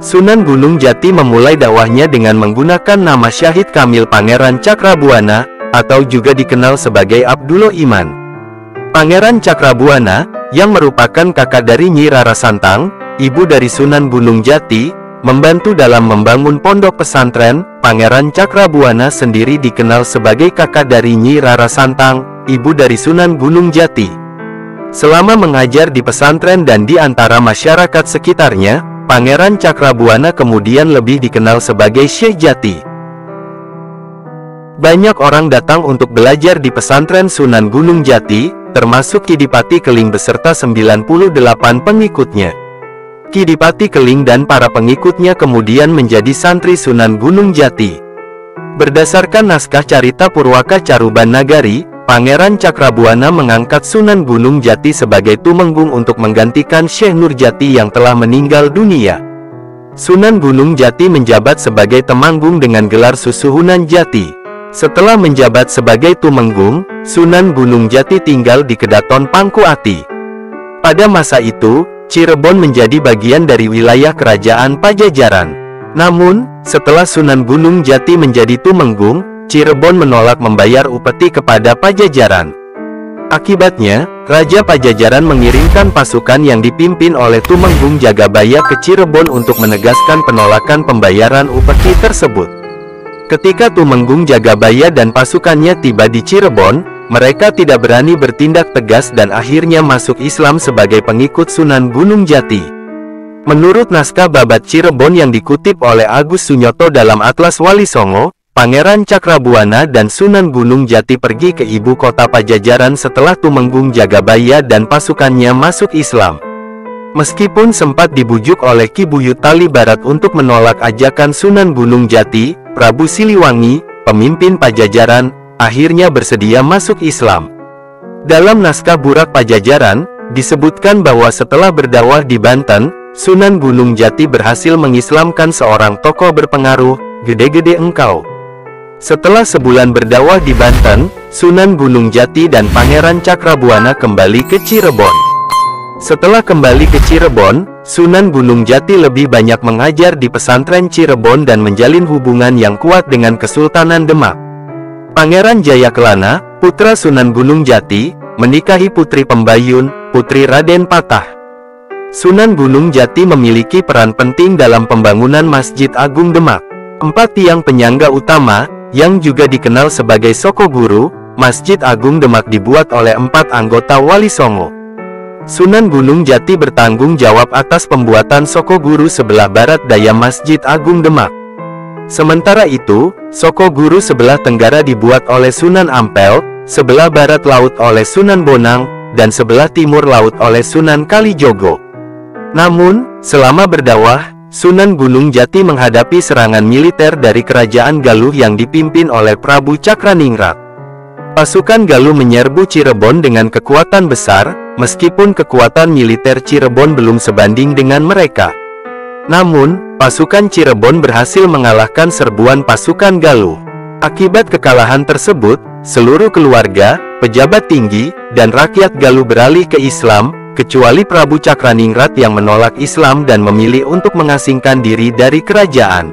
Sunan Gunung Jati memulai dakwahnya dengan menggunakan nama Syahid Kamil Pangeran Cakrabuana, atau juga dikenal sebagai Abdullah Iman. Pangeran Cakrabuana, yang merupakan kakak dari Nyi Rara Santang, ibu dari Sunan Gunung Jati, membantu dalam membangun pondok pesantren. Pangeran Cakrabuana sendiri dikenal sebagai kakak dari Nyi Rara Santang, ibu dari Sunan Gunung Jati. Selama mengajar di pesantren dan di antara masyarakat sekitarnya, Pangeran Cakrabuana kemudian lebih dikenal sebagai Syekh Jati. Banyak orang datang untuk belajar di pesantren Sunan Gunung Jati, termasuk Kidipati Keling beserta 98 pengikutnya. Kidipati Keling dan para pengikutnya kemudian menjadi santri Sunan Gunung Jati. Berdasarkan naskah Carita Purwaka Caruban Nagari, Pangeran Cakrabuana mengangkat Sunan Gunung Jati sebagai tumenggung untuk menggantikan Syekh Nurjati yang telah meninggal dunia. Sunan Gunung Jati menjabat sebagai temanggung dengan gelar Susuhunan Jati. Setelah menjabat sebagai tumenggung, Sunan Gunung Jati tinggal di Kedaton Pangku Ati. Pada masa itu, Cirebon menjadi bagian dari wilayah kerajaan Pajajaran. Namun, setelah Sunan Gunung Jati menjadi tumenggung, Cirebon menolak membayar upeti kepada Pajajaran. Akibatnya, Raja Pajajaran mengirimkan pasukan yang dipimpin oleh Tumenggung Jagabaya ke Cirebon untuk menegaskan penolakan pembayaran upeti tersebut. Ketika Tumenggung Jagabaya dan pasukannya tiba di Cirebon, mereka tidak berani bertindak tegas dan akhirnya masuk Islam sebagai pengikut Sunan Gunung Jati. Menurut naskah Babat Cirebon yang dikutip oleh Agus Sunyoto dalam Atlas Wali Songo, Pangeran Cakrabuana dan Sunan Gunung Jati pergi ke ibu kota Pajajaran setelah Tumenggung Jagabaya dan pasukannya masuk Islam. Meskipun sempat dibujuk oleh Ki Buyut Tali Barat untuk menolak ajakan Sunan Gunung Jati, Prabu Siliwangi, pemimpin Pajajaran, akhirnya bersedia masuk Islam. Dalam naskah Burak Pajajaran, disebutkan bahwa setelah berdakwah di Banten, Sunan Gunung Jati berhasil mengislamkan seorang tokoh berpengaruh, Gede-Gede Engkau. Setelah sebulan berdakwah di Banten, Sunan Gunung Jati dan Pangeran Cakrabuana kembali ke Cirebon. Setelah kembali ke Cirebon, Sunan Gunung Jati lebih banyak mengajar di pesantren Cirebon dan menjalin hubungan yang kuat dengan Kesultanan Demak. Pangeran Jayakelana, putra Sunan Gunung Jati, menikahi Putri Pembayun, putri Raden Patah. Sunan Gunung Jati memiliki peran penting dalam pembangunan Masjid Agung Demak. 4 tiang penyangga utama, yang juga dikenal sebagai Soko Guru, Masjid Agung Demak dibuat oleh 4 anggota Wali Songo. Sunan Gunung Jati bertanggung jawab atas pembuatan Soko Guru sebelah barat daya Masjid Agung Demak. Sementara itu, Soko Guru sebelah tenggara dibuat oleh Sunan Ampel, sebelah barat laut oleh Sunan Bonang, dan sebelah timur laut oleh Sunan Kalijogo. Namun, selama berdakwah, Sunan Gunung Jati menghadapi serangan militer dari kerajaan Galuh yang dipimpin oleh Prabu Cakraningrat. Pasukan Galuh menyerbu Cirebon dengan kekuatan besar, meskipun kekuatan militer Cirebon belum sebanding dengan mereka. Namun, pasukan Cirebon berhasil mengalahkan serbuan pasukan Galuh. Akibat kekalahan tersebut, seluruh keluarga, pejabat tinggi, dan rakyat Galuh beralih ke Islam, kecuali Prabu Cakraningrat yang menolak Islam dan memilih untuk mengasingkan diri dari kerajaan.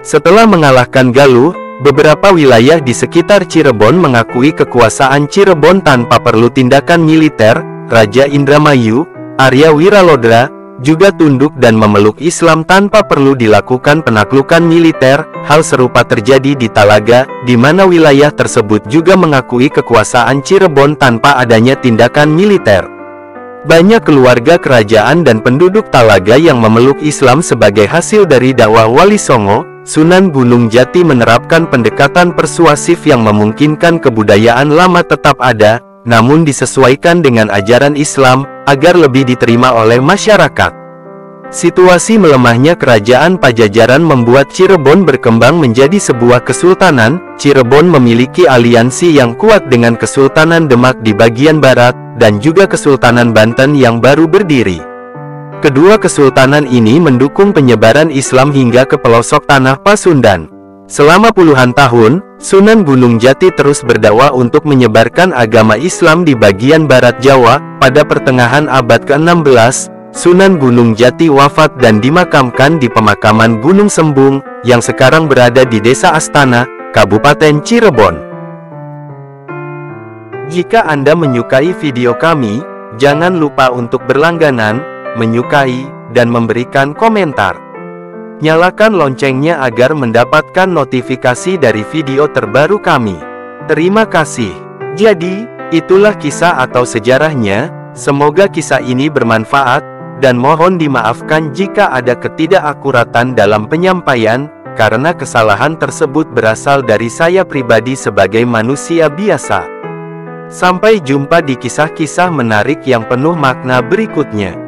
Setelah mengalahkan Galuh, beberapa wilayah di sekitar Cirebon mengakui kekuasaan Cirebon tanpa perlu tindakan militer. Raja Indramayu, Arya Wiralodra, juga tunduk dan memeluk Islam tanpa perlu dilakukan penaklukan militer. Hal serupa terjadi di Talaga, di mana wilayah tersebut juga mengakui kekuasaan Cirebon tanpa adanya tindakan militer. Banyak keluarga kerajaan dan penduduk Talaga yang memeluk Islam sebagai hasil dari dakwah Wali Songo, Sunan Gunung Jati menerapkan pendekatan persuasif yang memungkinkan kebudayaan lama tetap ada, namun disesuaikan dengan ajaran Islam, agar lebih diterima oleh masyarakat. Situasi melemahnya kerajaan Pajajaran membuat Cirebon berkembang menjadi sebuah kesultanan. Cirebon memiliki aliansi yang kuat dengan Kesultanan Demak di bagian barat, dan juga Kesultanan Banten yang baru berdiri. Kedua kesultanan ini mendukung penyebaran Islam hingga ke pelosok tanah Pasundan. Selama puluhan tahun, Sunan Gunung Jati terus berdakwah untuk menyebarkan agama Islam di bagian barat Jawa. Pada pertengahan abad ke-16, Sunan Gunung Jati wafat dan dimakamkan di pemakaman Gunung Sembung, yang sekarang berada di Desa Astana, Kabupaten Cirebon. Jika Anda menyukai video kami, jangan lupa untuk berlangganan, menyukai, dan memberikan komentar. Nyalakan loncengnya agar mendapatkan notifikasi dari video terbaru kami. Terima kasih. Jadi, itulah kisah atau sejarahnya. Semoga kisah ini bermanfaat, dan mohon dimaafkan jika ada ketidakakuratan dalam penyampaian, karena kesalahan tersebut berasal dari saya pribadi sebagai manusia biasa. Sampai jumpa di kisah-kisah menarik yang penuh makna berikutnya.